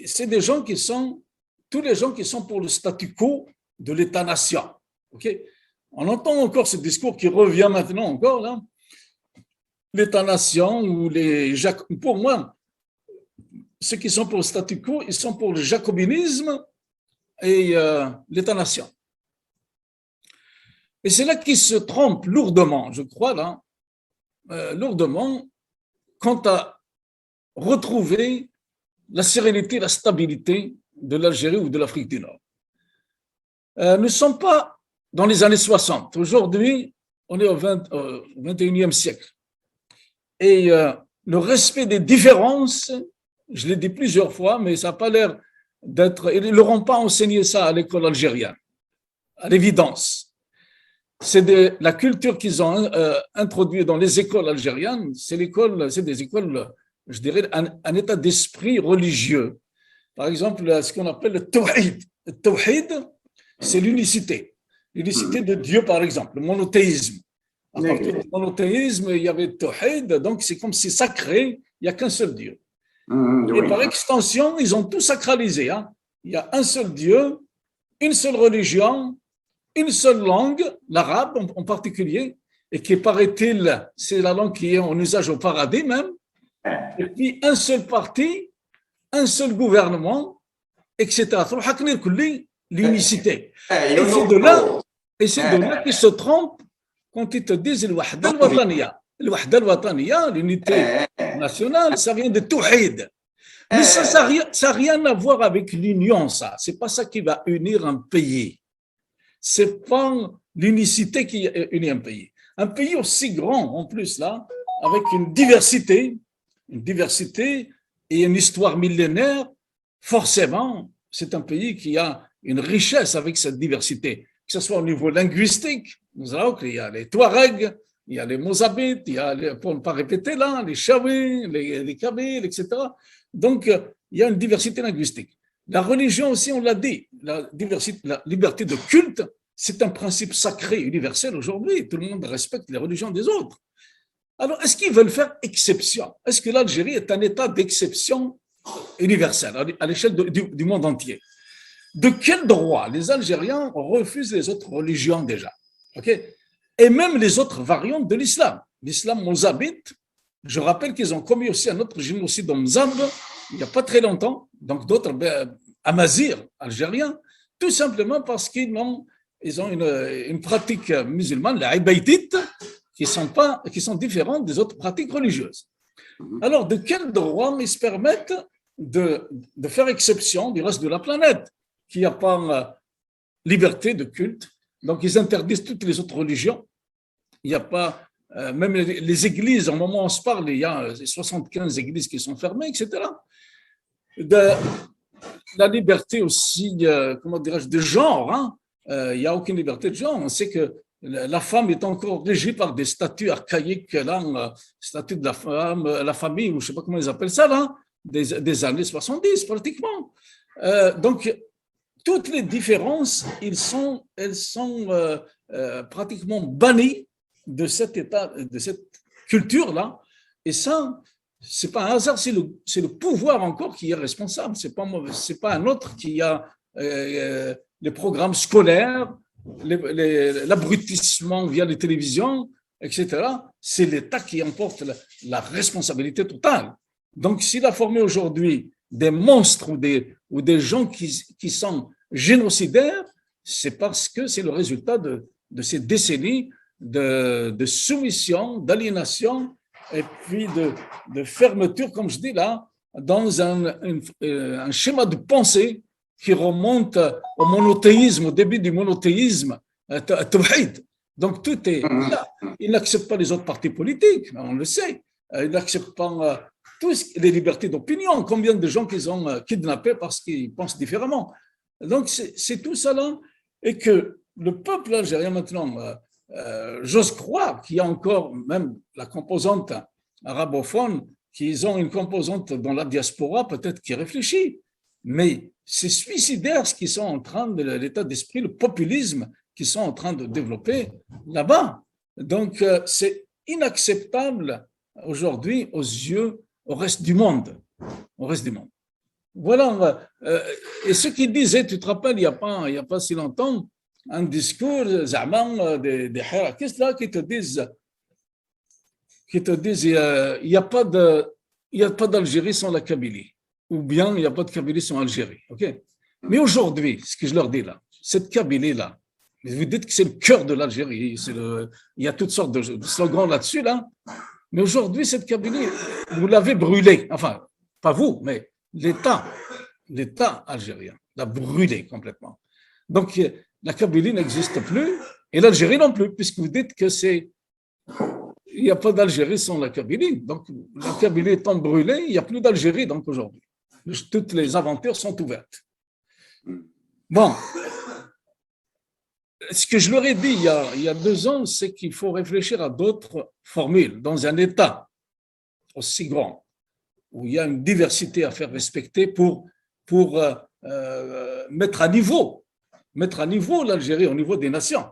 c'est des gens qui sont, tous les gens qui sont pour le statu quo de l'État-nation. Okay? On entend encore ce discours qui revient maintenant encore, là. L'État-nation ou pour moi, ceux qui sont pour le statu quo, ils sont pour le jacobinisme et l'État-nation. Et c'est là qu'ils se trompent lourdement, je crois, là, lourdement, quant à retrouver la sérénité, la stabilité de l'Algérie ou de l'Afrique du Nord. Nous ne sommes pas dans les années 60. Aujourd'hui, on est au 21e siècle. Et le respect des différences, je l'ai dit plusieurs fois, mais ça n'a pas l'air d'être... Ils ne leur ont pas enseigné ça à l'école algérienne, à l'évidence. C'est la culture qu'ils ont introduite dans les écoles algériennes, c'est des écoles, je dirais, un état d'esprit religieux. Par exemple, ce qu'on appelle le tawhid. Le tawhid, c'est l'unicité. L'unicité de Dieu, par exemple, le monothéisme. À partir du monothéisme, il y avait le tawhid, donc c'est comme si sacré, il n'y a qu'un seul Dieu. Et par extension, ils ont tout sacralisé. Hein. Il y a un seul Dieu, une seule religion, une seule langue, l'arabe en particulier, et qui, paraît-il, c'est la langue qui est en usage au paradis même, et puis un seul parti, un seul gouvernement, etc. L'unicité. Et c'est de là qu'ils se trompent quand ils te disent l'unité nationale, ça vient de Tawhid. Mais ça n'a rien à voir avec l'union, ça. C'est pas ça qui va unir un pays. C'est pas l'unicité qui unit un pays. Un pays aussi grand, en plus, là, avec une diversité et une histoire millénaire, forcément, c'est un pays qui a une richesse avec cette diversité, que ce soit au niveau linguistique. Il y a les Touaregs, il y a les Mozabites, il y a, pour ne pas répéter là, les Chaouis, les Kabyles, etc. Donc, il y a une diversité linguistique. La religion aussi, on l'a dit, la liberté de culte, c'est un principe sacré universel aujourd'hui. Tout le monde respecte les religions des autres. Alors, est-ce qu'ils veulent faire exception? Est-ce que l'Algérie est un état d'exception universelle à l'échelle du monde entier? De quel droit les Algériens refusent les autres religions déjà? Okay? Et même les autres variantes de l'islam. L'islam mozabite, je rappelle qu'ils ont commis aussi un autre génocide en Mzambe, il n'y a pas très longtemps, donc d'autres amazirs algériens, tout simplement parce qu'ils ont une pratique musulmane, la ibaïdite, qui sont différentes des autres pratiques religieuses. Alors, de quel droit ils se permettent de faire exception du reste de la planète, qui n'a pas liberté de culte? Donc, ils interdisent toutes les autres religions. Il n'y a pas, même les églises, au moment où on se parle, il y a 75 églises qui sont fermées, etc. La liberté aussi, comment dirais-je, de genre, hein. Il n'y a aucune liberté de genre. On sait que la femme est encore régie par des statuts archaïques, là, statut de la femme, la famille, ou je ne sais pas comment ils appellent ça, là. des années 70 pratiquement. Donc, toutes les différences, elles sont pratiquement bannies de cet état, de cette culture-là. Et ça, c'est pas un hasard, c'est le pouvoir encore qui est responsable. C'est pas un autre qui a les programmes scolaires, l'abrutissement via les télévisions, etc. C'est l'État qui emporte la responsabilité totale. Donc, s'il a formé aujourd'hui des monstres ou des gens qui sont génocidaires, c'est parce que c'est le résultat de ces décennies de soumission, d'aliénation et puis de fermeture, comme je dis là, dans un schéma de pensée qui remonte au monothéisme, au début du monothéisme, tawhid. Donc tout est là. Ils n'acceptent pas les autres partis politiques, on le sait. Ils n'acceptent pas tous les libertés d'opinion. Combien de gens qu'ils ont kidnappés parce qu'ils pensent différemment. Donc c'est tout ça là. Et que le peuple algérien maintenant, j'ose croire qu'il y a encore même la composante arabophone, qu'ils ont une composante dans la diaspora peut-être qui réfléchit. Mais c'est suicidaire ce qu'ils sont en train de l'état d'esprit, le populisme qu'ils sont en train de développer là-bas. Donc, c'est inacceptable aujourd'hui au reste du monde. Au reste du monde. Voilà. Et ce qu'ils disaient, tu te rappelles, il n'y a pas si longtemps, un discours des hirakistes là qui te disent il n'y a pas d'Algérie sans la Kabylie, ou bien il n'y a pas de Kabylie sans Algérie. Okay? Mais aujourd'hui, ce que je leur dis là, cette Kabylie-là, vous dites que c'est le cœur de l'Algérie, il y a toutes sortes de slogans là-dessus, là. Mais aujourd'hui, cette Kabylie, vous l'avez brûlée. Enfin, pas vous, mais l'État algérien l'a brûlée complètement. Donc, la Kabylie n'existe plus et l'Algérie non plus, puisque vous dites que il n'y a pas d'Algérie sans la Kabylie. Donc, la Kabylie étant brûlée, il n'y a plus d'Algérie donc aujourd'hui. Toutes les aventures sont ouvertes. Bon, ce que je leur ai dit il y a 2 ans, c'est qu'il faut réfléchir à d'autres formules dans un État aussi grand, où il y a une diversité à faire respecter pour mettre à niveau l'Algérie au niveau des nations.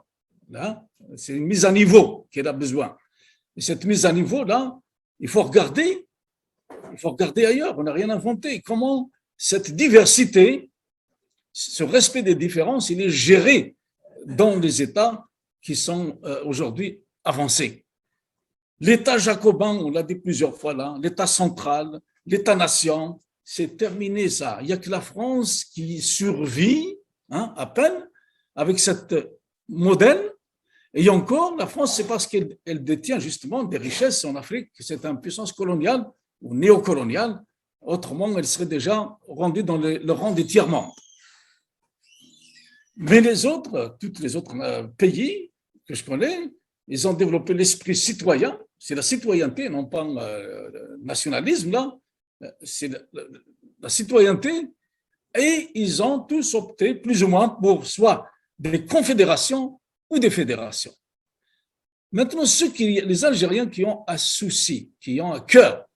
Là, c'est une mise à niveau qu'elle a besoin. Et cette mise à niveau-là, il faut regarder ailleurs, on n'a rien inventé. Comment cette diversité, ce respect des différences, il est géré dans les États qui sont aujourd'hui avancés. L'État jacobin, on l'a dit plusieurs fois là, l'État central, l'État-nation, c'est terminé ça. Il n'y a que la France qui survit, à peine, avec cette modèle. Et encore, la France, c'est parce qu'elle détient justement des richesses en Afrique, c'est une puissance coloniale ou néocoloniale. Autrement, elle serait déjà rendue dans le rang des tiers-mondes. Mais tous les autres pays que je connais, ils ont développé l'esprit citoyen. C'est la citoyenneté, non pas le nationalisme, là. C'est la citoyenneté. Et ils ont tous opté plus ou moins pour soit des confédérations ou des fédérations. Maintenant, les Algériens qui ont un souci, qui ont à cœur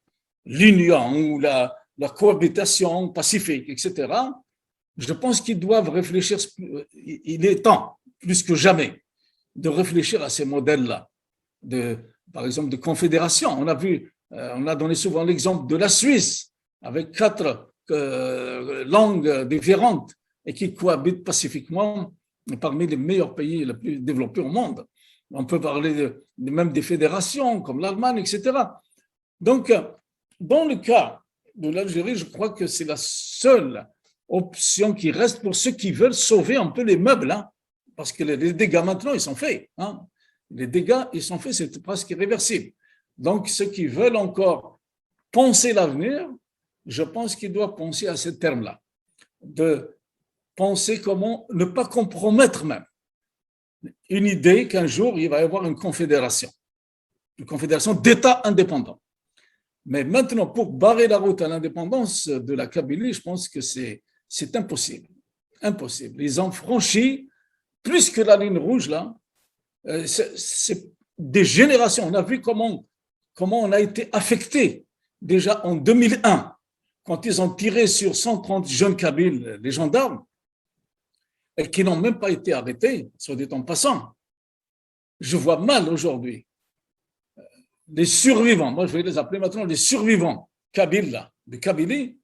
l'union ou la cohabitation pacifique, etc., je pense qu'ils doivent réfléchir, il est temps, plus que jamais, de réfléchir à ces modèles-là, par exemple de confédération. On a donné souvent l'exemple de la Suisse, avec 4 langues différentes et qui cohabitent pacifiquement parmi les meilleurs pays les plus développés au monde. On peut parler même des fédérations comme l'Allemagne, etc. Donc, dans le cas de l'Algérie, je crois que c'est la seule option qui reste pour ceux qui veulent sauver un peu les meubles, parce que les dégâts maintenant, ils sont faits. Les dégâts, ils sont faits, c'est presque irréversible. Donc, ceux qui veulent encore penser l'avenir, je pense qu'ils doivent penser à ce terme-là, de penser comment ne pas compromettre même une idée qu'un jour, il va y avoir une confédération d'États indépendants. Mais maintenant, pour barrer la route à l'indépendance de la Kabylie, je pense que c'est impossible. Impossible. Ils ont franchi plus que la ligne rouge, là. C'est des générations. On a vu comment on a été affecté déjà en 2001, quand ils ont tiré sur 130 jeunes Kabyles, les gendarmes, et qui n'ont même pas été arrêtés, soit dit en passant, je vois mal aujourd'hui les survivants, moi je vais les appeler maintenant les survivants Kabyles, là, de Kabylie,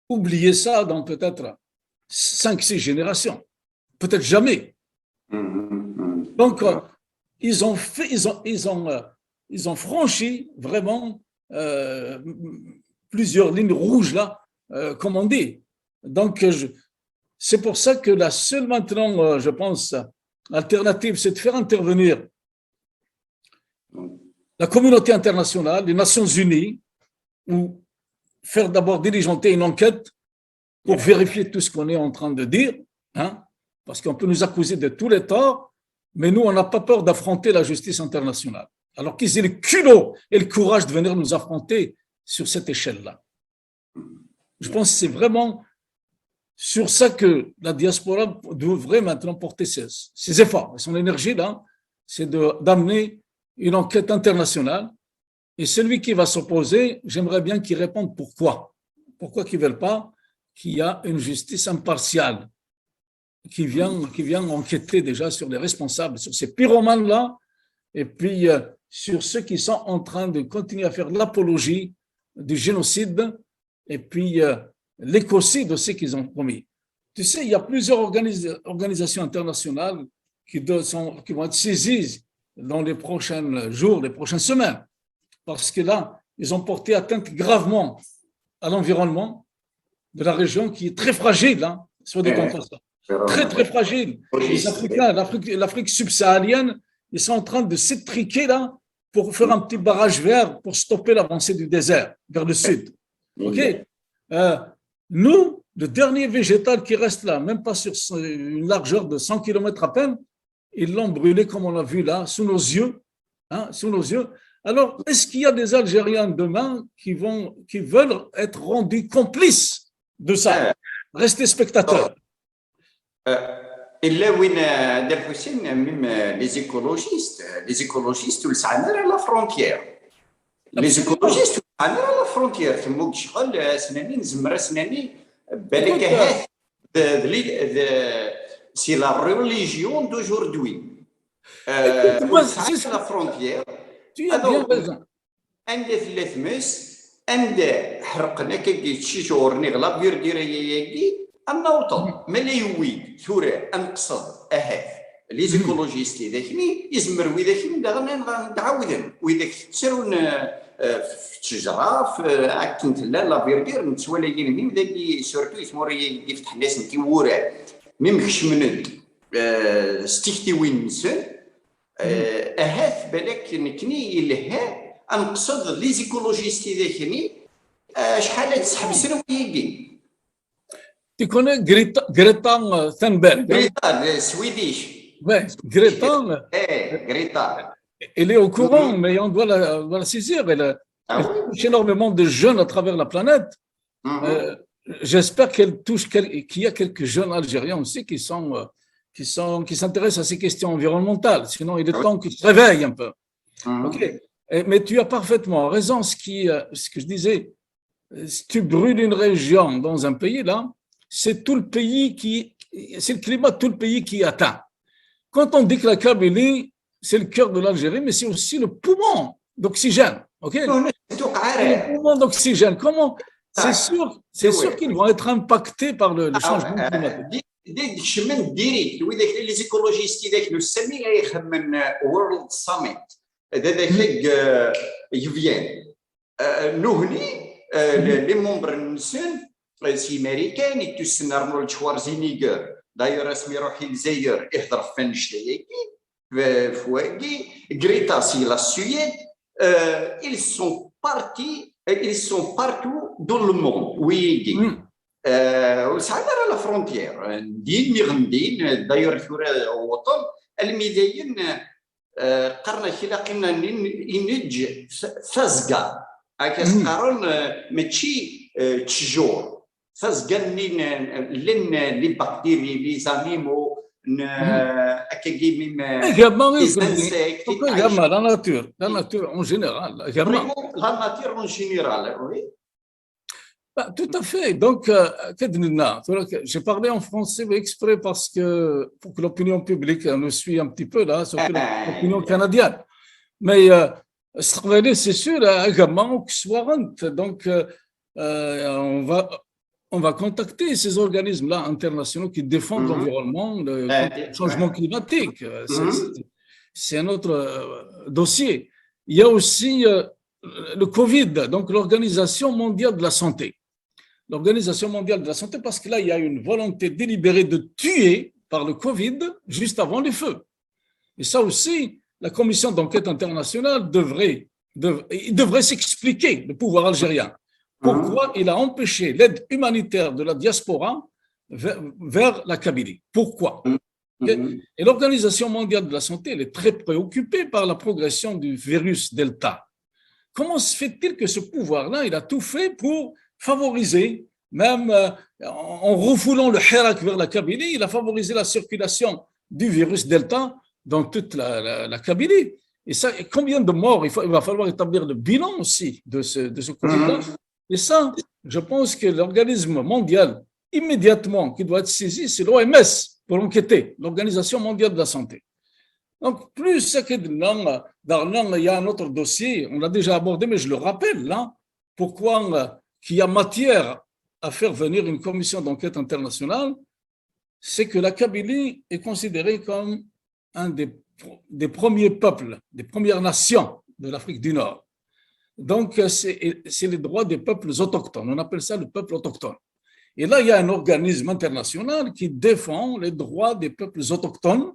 oublier ça dans peut-être 5-6 générations, peut-être jamais. Donc, ils ont franchi vraiment plusieurs lignes rouges là, comme on dit. Donc, c'est pour ça que la seule maintenant, je pense, alternative, c'est de faire intervenir la communauté internationale, les Nations Unies, ou faire d'abord diligenter une enquête pour vérifier tout ce qu'on est en train de dire, hein, parce qu'on peut nous accuser de tous les torts, mais nous, on n'a pas peur d'affronter la justice internationale. Alors qu'ils aient le culot et le courage de venir nous affronter sur cette échelle-là. Je pense que c'est vraiment sur ça que la diaspora devrait maintenant porter ses efforts, son énergie là, c'est d'amener une enquête internationale. Et celui qui va s'opposer, j'aimerais bien qu'il réponde pourquoi. Pourquoi qu'ils ne veulent pas qu'il y a une justice impartiale qui vient enquêter déjà sur les responsables, sur ces pyromanes-là, et puis sur ceux qui sont en train de continuer à faire l'apologie du génocide, et puis l'écocide aussi qu'ils ont commis. Tu sais, il y a plusieurs organisations internationales qui vont être saisies dans les prochains jours, les prochaines semaines, parce que là, ils ont porté atteinte gravement à l'environnement de la région qui est très fragile, hein, soit dit en passant. Très, très fragile. Les Africains, l'Afrique subsaharienne, ils sont en train de s'étriquer là pour faire un petit barrage vert pour stopper l'avancée du désert vers le sud. OK? Nous, le dernier végétal qui reste là, même pas sur une largeur de 100 km à peine, ils l'ont brûlé comme on l'a vu là, sous nos yeux. Hein, sous nos yeux. Alors, est-ce qu'il y a des Algériens demain qui veulent être rendus complices de ça? Rester spectateurs. إلا وين دار حسين même les écologistes والسعنا على لا فرونتيير les écologistes والسعنا على لا فرونتيير تموك شغل سنانين زمرة سناني بالك هذا c'est la religion d'aujourd'hui c'est la frontière tu as bien raison عند ثلاث مس عند حرقنا كي شجور نغلا بيردير ياكي النوطن ملي يويد ثورة انقصد اهاف لي زيكولوجيستي ذاكني يزمر وذاكني نعاودن وذاك تسرون في الشجره في عكنت لا بيردير نتسوالين ميم ذاكي سورتو يثمر يفتح الناس نتي ورا ميمكش من ستيكتي وين نسن اهاف بالك نكني يلها انقصد لي زيكولوجيستي ذاكني شحال تسحب سنه ويجي. Tu connais Greta Thunberg? Greta, Swedish. Oui, Greta. Greta. Elle est au courant, mais on doit la saisir. Elle touche énormément de jeunes à travers la planète. J'espère qu'il y a quelques jeunes Algériens aussi qui s'intéressent à ces questions environnementales. Sinon, il est temps qu'ils se réveillent un peu. Okay. Mais tu as parfaitement raison. Ce que je disais, si tu brûles une région dans un pays, là, c'est tout le pays c'est le climat de tout le pays qui est atteint. Quand on dit que la Kabylie, c'est le cœur de l'Algérie, mais c'est aussi le poumon d'oxygène. Ok? Le poumon d'oxygène. Comment? C'est sûr qu'ils vont être impactés par le changement climatique. ديك شمن ديريكت وذاك لي زيكولوجيستي ذاك لو سامي يخمن وورلد ساميت ذاك يفيان نهني لي مومبر نسن سي امريكان يتسن ارنولد شوارزينيغر داير اسمي روحي لزاير يهضر فنشتي فواكي غريتا سي لا سويد ils sont partout dans le monde ويجي وسعنا على فرونتيير ندين مغندين داير ثورة وطن الميداين قرنا كلا قلنا ينج فازقا هكا قارن ماشي تشجور فازقا لين لي بكتيري لي زانيمو هكاكي ميم la nature en général la nature en général oui Tout à fait. Donc, j'ai parlé en français exprès parce que pour que l'opinion publique nous suit un petit peu là, surtout l'opinion canadienne. Mais c'est sûr, également, que soit donc on va contacter ces organismes-là internationaux qui défendent l'environnement, le changement climatique. C'est un autre dossier. Il y a aussi le Covid, donc l'Organisation mondiale de la santé. L'Organisation mondiale de la santé, parce que là, il y a une volonté délibérée de tuer par le Covid juste avant les feux. Et ça aussi, la commission d'enquête internationale devrait s'expliquer, le pouvoir algérien, pourquoi il a empêché l'aide humanitaire de la diaspora vers la Kabylie. Pourquoi? Et l'Organisation mondiale de la santé, elle est très préoccupée par la progression du virus Delta. Comment se fait-il que ce pouvoir-là, il a tout fait pour favoriser, même en refoulant le Hirak vers la Kabylie, il a favorisé la circulation du virus Delta dans toute la Kabylie. Et ça, combien de morts il va falloir établir le bilan aussi de ce Covid-là. Et ça, je pense que l'organisme mondial, immédiatement, qui doit être saisi, c'est l'OMS pour enquêter, l'Organisation mondiale de la santé. Donc, plus c'est que il y a un autre dossier, on l'a déjà abordé, mais je le rappelle là, pourquoi qu'il y a matière à faire venir une commission d'enquête internationale, c'est que la Kabylie est considérée comme un des premiers peuples, des premières nations de l'Afrique du Nord. Donc, c'est les droits des peuples autochtones. On appelle ça le peuple autochtone. Et là, il y a un organisme international qui défend les droits des peuples autochtones,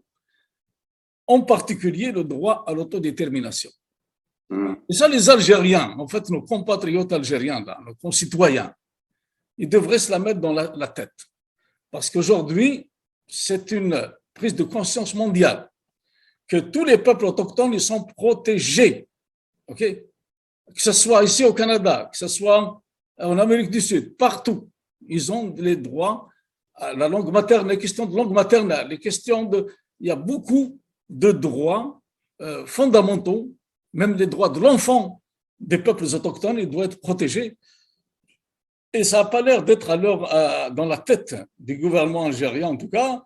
en particulier le droit à l'autodétermination. Et ça, les Algériens, en fait, nos compatriotes algériens, là, nos concitoyens, ils devraient se la mettre dans la tête. Parce qu'aujourd'hui, c'est une prise de conscience mondiale que tous les peuples autochtones, ils sont protégés. OK? Que ce soit ici au Canada, que ce soit en Amérique du Sud, partout, ils ont les droits à la langue maternelle, les questions de langue maternelle, les questions il y a beaucoup de droits fondamentaux, même les droits de l'enfant des peuples autochtones, ils doivent être protégés. Et ça n'a pas l'air d'être alors dans la tête du gouvernement algérien, en tout cas,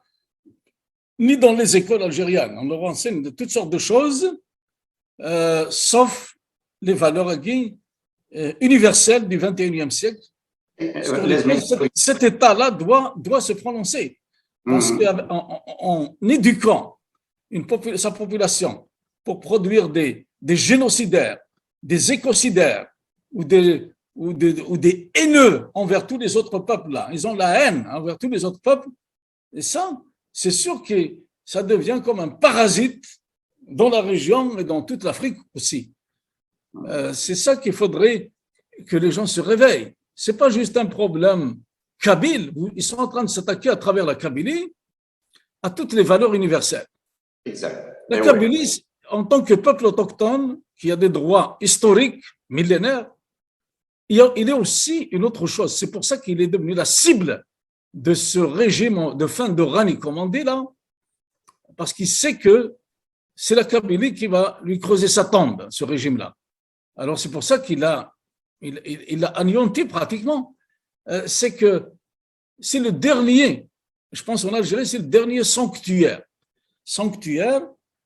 ni dans les écoles algériennes. On leur enseigne de toutes sortes de choses, sauf les valeurs universelles du XXIe siècle. Cet État-là doit se prononcer. Parce qu'en éduquant sa population pour produire des génocidaires, des écocidaires ou des haineux envers tous les autres peuples-là, ils ont la haine envers tous les autres peuples, et ça, c'est sûr que ça devient comme un parasite dans la région et dans toute l'Afrique aussi. C'est ça qu'il faudrait que les gens se réveillent. C'est pas juste un problème kabyle, ils sont en train de s'attaquer à travers la Kabylie à toutes les valeurs universelles. Exact. La Kabylie, en tant que peuple autochtone, qui a des droits historiques, millénaires, il est aussi une autre chose. C'est pour ça qu'il est devenu la cible de ce régime de fin de règne, comme on dit là, parce qu'il sait que c'est la Kabylie qui va lui creuser sa tombe, ce régime-là. Alors c'est pour ça qu'il l'a anéanti pratiquement. C'est que c'est le dernier, je pense en Algérie, c'est le dernier sanctuaire,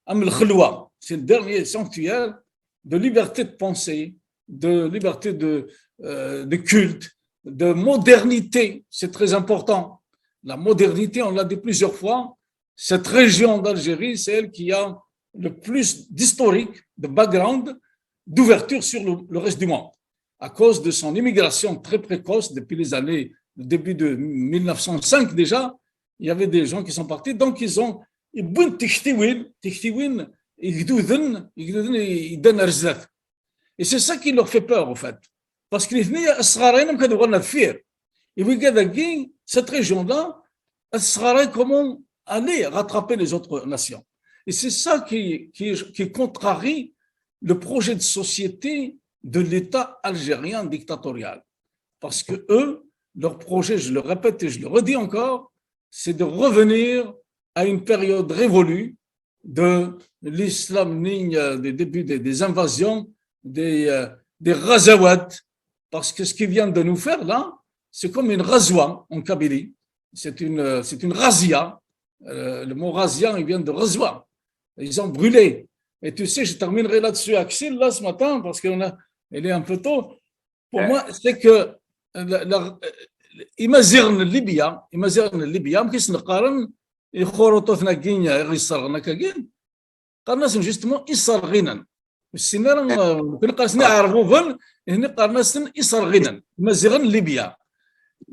Am el-Khelwa, c'est le dernier sanctuaire de liberté de pensée, de liberté de culte, de modernité, c'est très important. La modernité, on l'a dit plusieurs fois, cette région d'Algérie, c'est elle qui a le plus d'historique, de background, d'ouverture sur le reste du monde, à cause de son immigration très précoce depuis le début de 1905 déjà, il y avait des gens qui sont partis, donc ils ont et c'est ça qui leur fait peur, en fait. Parce que cette région-là, comment aller rattraper les autres nations. Et c'est ça qui contrarie le projet de société de l'État algérien dictatorial. Parce que eux, leur projet, je le répète et je le redis encore, c'est de revenir à une période révolue de l'islam ligne des débuts des invasions, des Ghazawat, parce que ce qu'ils viennent de nous faire là, c'est comme une razwa en Kabylie. C'est une razzia. Le mot razzia, il vient de razwa. Ils ont brûlé. Et tu sais, je terminerai là-dessus, Axel, là, ce matin, parce qu'il est un peu tôt. Pour moi, c'est que يمازيغن ليبيا مكيس نقارن يخورطو ثناكين يغيصرغنا كاكين قارناس جوستمون يصرغينا السينارا كنقاسني عرفوفن هنا قارناس يصرغينا مازيغن ليبيا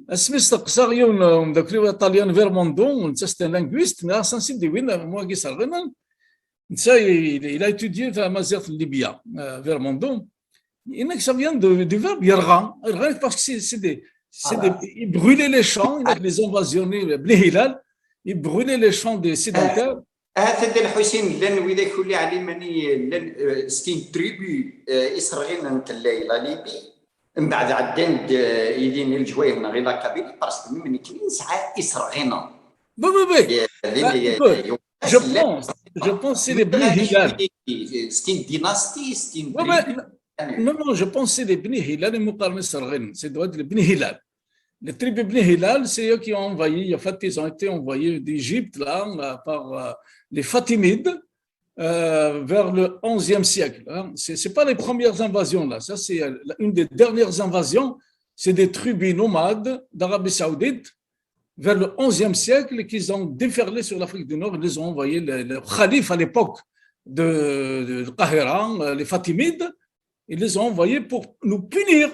اسمي استقصاغيون ذاك الطاليان فيرموندو نتا ستان لانغويست نا سانسي دي وين موا كيصرغينا نتا الى étudié في مازيغ ليبيا فيرموندو انك ça vient du verbe يرغى parce que ils brûlaient les champs, les invasionnés, ils brûlaient les champs des sédentaires. هذا الحسين لان وذاك اللي علي ماني لان ستين تريبي اسرائيل نتلايلا ليبي من بعد عدان يدين الجوايرنا غير كابيل باسكو من كاين ساعه اسرائيل je pense c'est les Bni Hilal. ستين ديناستي ستين Non, je pense que c'est les Bni Hilal et Muqarn Sarghin. C'est doit être les Bni Hilal. Les tribus Bni Hilal, c'est eux qui ont envahi, en fait, ils ont été envoyés d'Égypte là, par les Fatimides vers le 11e siècle. Ce n'est pas les premières invasions là. Ça, c'est une des dernières invasions. C'est des tribus nomades d'Arabie Saoudite vers le 11e siècle qu'ils ont déferlé sur l'Afrique du Nord. Ils les ont envoyés, le calife à l'époque de Qahira, les Fatimides. Ils les ont envoyés pour nous punir,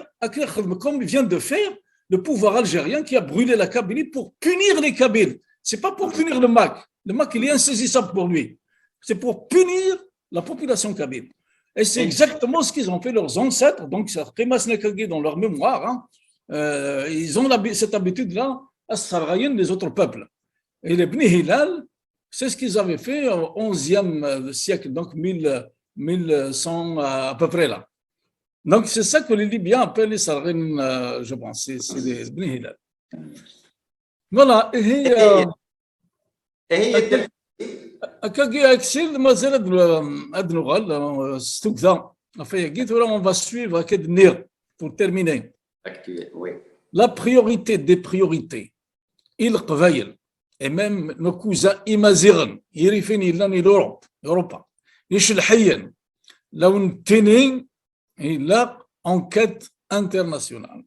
comme vient de faire le pouvoir algérien qui a brûlé la Kabylie pour punir les Kabyles. Ce n'est pas pour punir le MAC. Le MAC, il est insaisissable pour lui. C'est pour punir la population kabyle. Et c'est exactement ce qu'ils ont fait leurs ancêtres. Donc, ça remet dans leur mémoire. Ils ont cette habitude-là à se travailler les autres peuples. Et les Bni Hilal, c'est ce qu'ils avaient fait au 11e siècle, donc 1100 à peu près là. Donc, c'est ça que les Libyens appellent les Sarghin, je pense, c'est les Bni Hilal. Voilà. كاكي اكسل مازال هاد اللغه استكذا فيقيت ولا on va suivre هكا نير pour terminer. La priorité des priorités القبائل et même nos cousins imazighen يريفين لاني l'Europe يشلحيا لو نتني la enquête internationale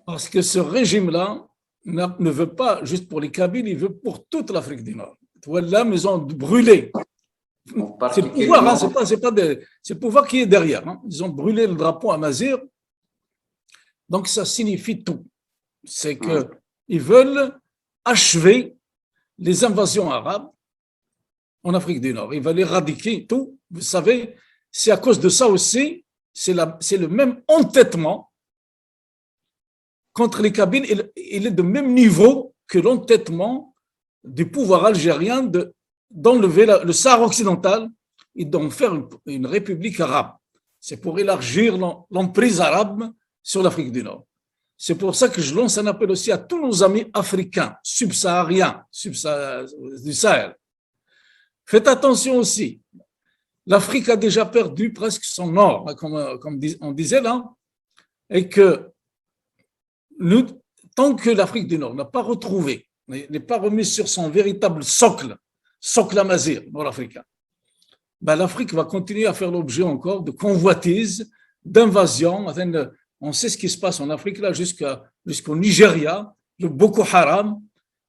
parce que ce régime là ne veut pas juste pour les Kabyles, il veut pour toute l'Afrique du Nord. Voilà, mais ils ont brûlé. C'est le pouvoir, hein, c'est le pouvoir qui est derrière. Hein. Ils ont brûlé le drapeau à Mazir. Donc ça signifie tout. C'est qu'ils veulent achever les invasions arabes en Afrique du Nord. Ils veulent éradiquer tout. Vous savez, c'est à cause de ça aussi, c'est le même entêtement contre les Kabyles, il est de même niveau que l'entêtement du pouvoir algérien d'enlever le Sahara occidental et d'en faire une république arabe. C'est pour élargir l'emprise arabe sur l'Afrique du Nord. C'est pour ça que je lance un appel aussi à tous nos amis africains, subsahariens, du Sahel. Faites attention aussi. L'Afrique a déjà perdu presque son or, comme on disait là, et que tant que l'Afrique du Nord n'a pas retrouvé, n'est pas remis sur son véritable socle amazigh nord-africain, ben l'Afrique va continuer à faire l'objet encore de convoitises, d'invasions. On sait ce qui se passe en Afrique là jusqu'au Nigeria, le Boko Haram,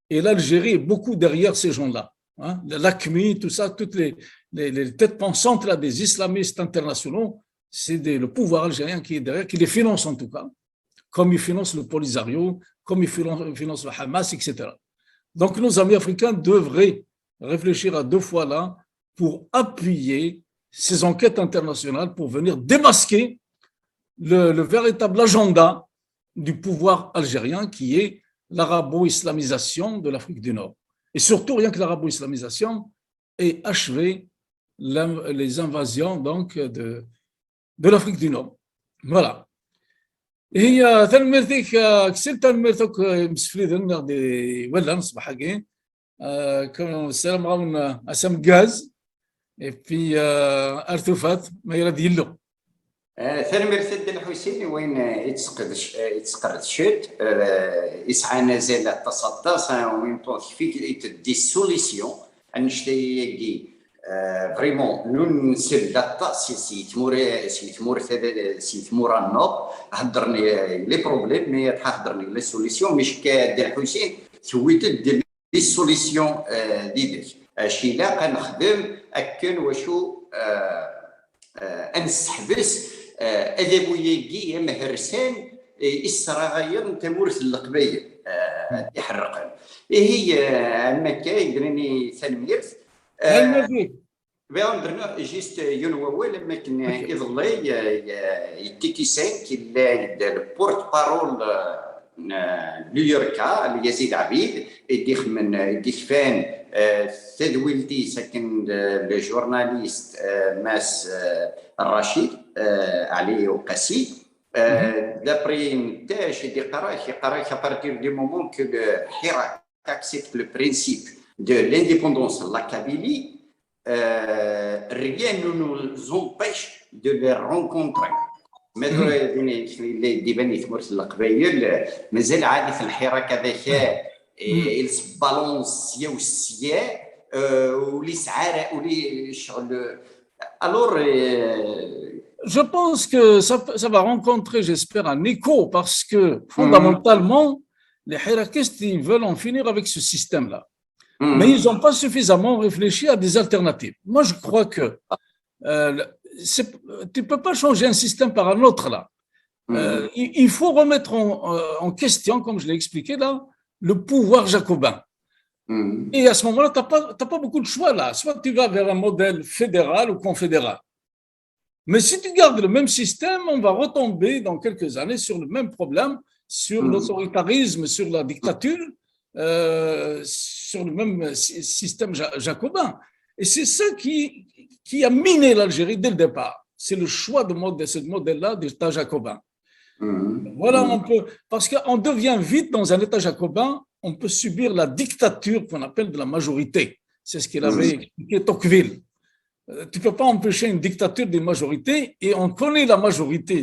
et l'Algérie est beaucoup derrière ces gens-là. Hein, l'AQMI, tout ça, toutes les têtes pensantes là, des islamistes internationaux, c'est le pouvoir algérien qui est derrière, qui les finance en tout cas, comme ils financent le Polisario, comme ils financent le Hamas, etc. Donc, nos amis africains devraient réfléchir à deux fois là pour appuyer ces enquêtes internationales pour venir démasquer le véritable agenda du pouvoir algérien qui est l'arabo-islamisation de l'Afrique du Nord. Et surtout, rien que l'arabo-islamisation, et achever les invasions donc, de l'Afrique du Nord. Voilà. هي تنمرتك كسل تنمرتك مسفلي دي ولا نصبح حقين كون السلام غاون اسم غاز في ارتفات ما يراد يلو ثاني مرتد الحسيني وين يتسقرد شوت يسعى نزال التصدى وين فيك دي سوليسيون انشتي فريمون نون نسير داتا سي تمور النوب هضرني لي بروبليم مي تهضرني لي سوليسيون مش كدير الحسين سويت دير لي سوليسيون ديالك شي لا كنخدم اكن وشو انسحبس ادبوياكي يا مهرسان اسراغير تمورث القبايل يحرقن هي المكا يدرني ثنميرث هل فيك بيان درنا جيست ينوى لما كنا يظلي يتيكي سان كي البورت بارول نيويوركا اللي يزيد عبيد يديخ من يديخ فان تدويلتي سكن الجورناليست ماس الرشيد علي وقاسي دابري نتاج يقرا ابارتير دي مومون كو الحراك اكسبت لو برينسيپ دو لانديبوندونس لا كابيلي rien ne nous empêche de les rencontrer. ماذا اللي يبان يثمرت القبايل مازال عادي في الحراك هذاك البالونسيا والسيا ولي سعاره ولي شغل alors je pense que ça va rencontrer, j'espère, un écho parce que fondamentalement les hirakistes ils veulent en finir avec ce système-là. Mais ils n'ont pas suffisamment réfléchi à des alternatives. Moi, je crois que tu ne peux pas changer un système par un autre là. Il faut remettre en question, comme je l'ai expliqué là, le pouvoir jacobin. Et à ce moment-là, tu n'as pas beaucoup de choix là. Soit tu vas vers un modèle fédéral ou confédéral. Mais si tu gardes le même système, on va retomber dans quelques années sur le même problème, sur l'autoritarisme, sur la dictature. Sur le même système jacobin. Et c'est ça qui a miné l'Algérie dès le départ. C'est le choix de ce modèle-là d'État jacobin. Voilà, on peut, parce qu'on devient vite dans un État jacobin, on peut subir la dictature qu'on appelle de la majorité. C'est ce qu'il avait expliqué Tocqueville. Tu ne peux pas empêcher une dictature d'une majorité, et on connaît la majorité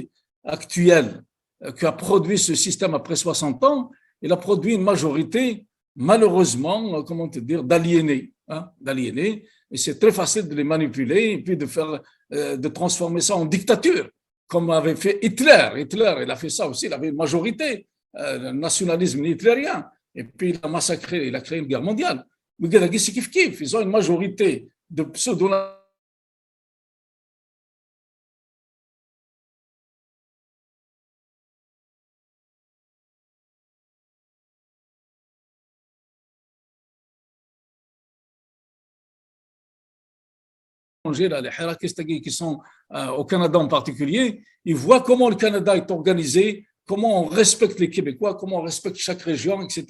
actuelle qui a produit ce système après 60 ans. Il a produit une majorité, malheureusement, comment te dire, d'aliénés. Et c'est très facile de les manipuler et puis de transformer ça en dictature, comme avait fait Hitler. Hitler, il a fait ça aussi, il avait une majorité, le nationalisme hitlérien. Et puis il a massacré, il a créé une guerre mondiale. Mais c'est kiff-kiff, ils ont une majorité de pseudo là, les hirakistes qui sont au Canada en particulier, ils voient comment le Canada est organisé, comment on respecte les Québécois, comment on respecte chaque région, etc.,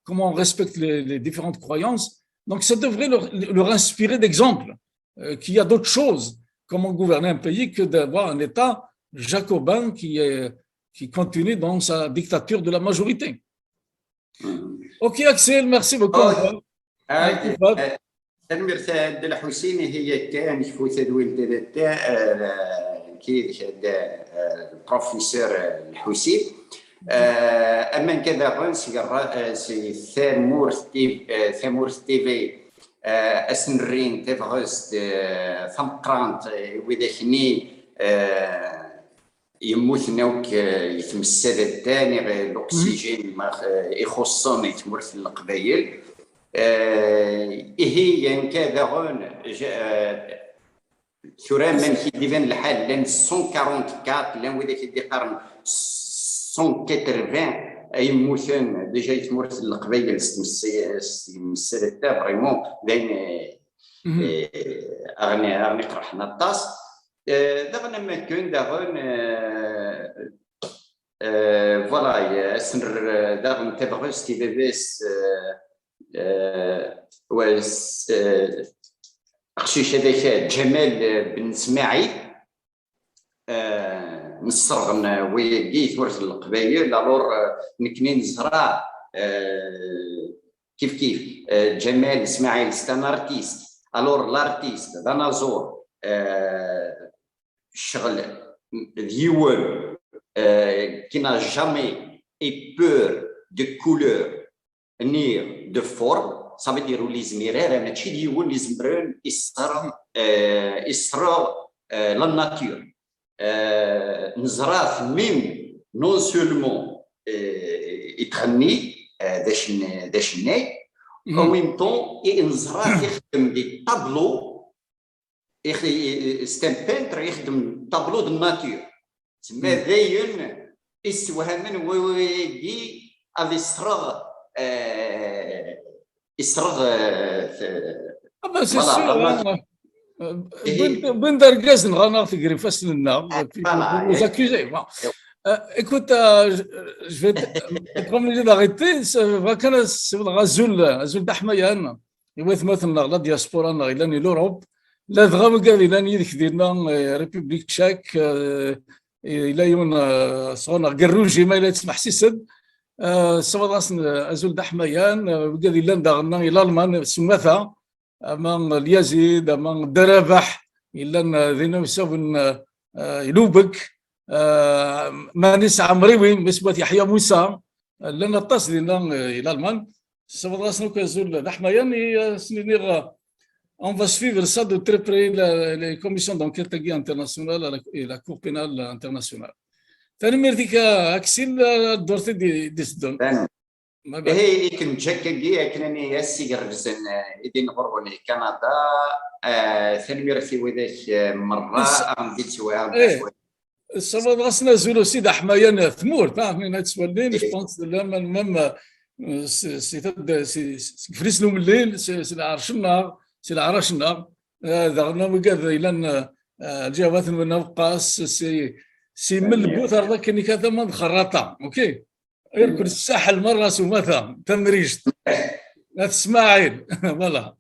comment on respecte les différentes croyances. Donc, ça devrait leur inspirer d'exemples, qu'il y a d'autres choses, comment gouverner un pays, que d'avoir un État jacobin qui continue dans sa dictature de la majorité. Ok, Axel, merci beaucoup. المرتاد الحسيني هي كان يفوت تدويل تاع كي البروفيسور الحسين اما كذا غنسي سي ثامور تيفي اسنرين تفغست ثمقرانت وذاكني يموتناوك يتمثل الثاني الاكسجين يخصون يتمرث القبايل هي كذا غون ثورا من كيديفان الحال لان 144 لان وذاك يدي قرن 180 اي موثن ديجا يتمرث القبايل مسال التا فريمون بين اغني قرحنا الطاس دابا ما كون داغون فوالا اسنر داغون تبغوس تيبيس قشيش هذاك جمال بن اسماعيل نصرغن ويجي ثورة القبايل الور نكني نزرع كيف جمال اسماعيل ستان ارتيست الور لارتيست دانازور الشغل ديول qui n'a jamais eu peur de couleur ni de forme. Ça veut dire اللي زميرة ماشي ديول اللي زمران يسرى لا ناتور نزرع ميم نون سولمون يتغني داش الناي او ميم طون نزرع يخدم دي طابلو ستان بينتر يخدم طابلو د الناتور تما باين استوهاما ويدي افي يسرغ بن درجاز نغنى في غريفاس لنا vous accusez. Écoute, je vais être obligé d'arrêter. كان غزول دحميان يوث مثلا لا دياسبورا الى لوروب لا دغام قال الى يدك ديالنا ريبوبليك تشاك الى يون صغنا قروجي ما لا تسمح سيسد سواداس ازول دحميان قال الى دغنا الى المان سمثا اما اليزيد اما الدرابح الى ذينا يسوون يلوبك ما نسعى مريوين بسبة يحيى موسى لنا اتصل الى المان سواداس نو كازول دحميان سنينيغ on va suivre ça de très près les commissions d'enquête internationale et la Cour pénale internationale. ثاني ميرتيك اكسل دورتي دي سدون هي كنت جاكي كنني ياسي غرزن يدين غروني كندا ثاني ميرتي وذاك مره غنديت وها الصبر غسنا زولو سيد حمايان ثمور فاهمين هاد السؤالين جو بونس لما ميم سي فريس لهم الليل سي عرشنا سي العرشنا دغنا وقاد الى الجوات من نقاس سي من البوث هذاك كني كذا ما خراطه اوكي يركن الساحل مره سمثا تمريج اسماعيل فوالا.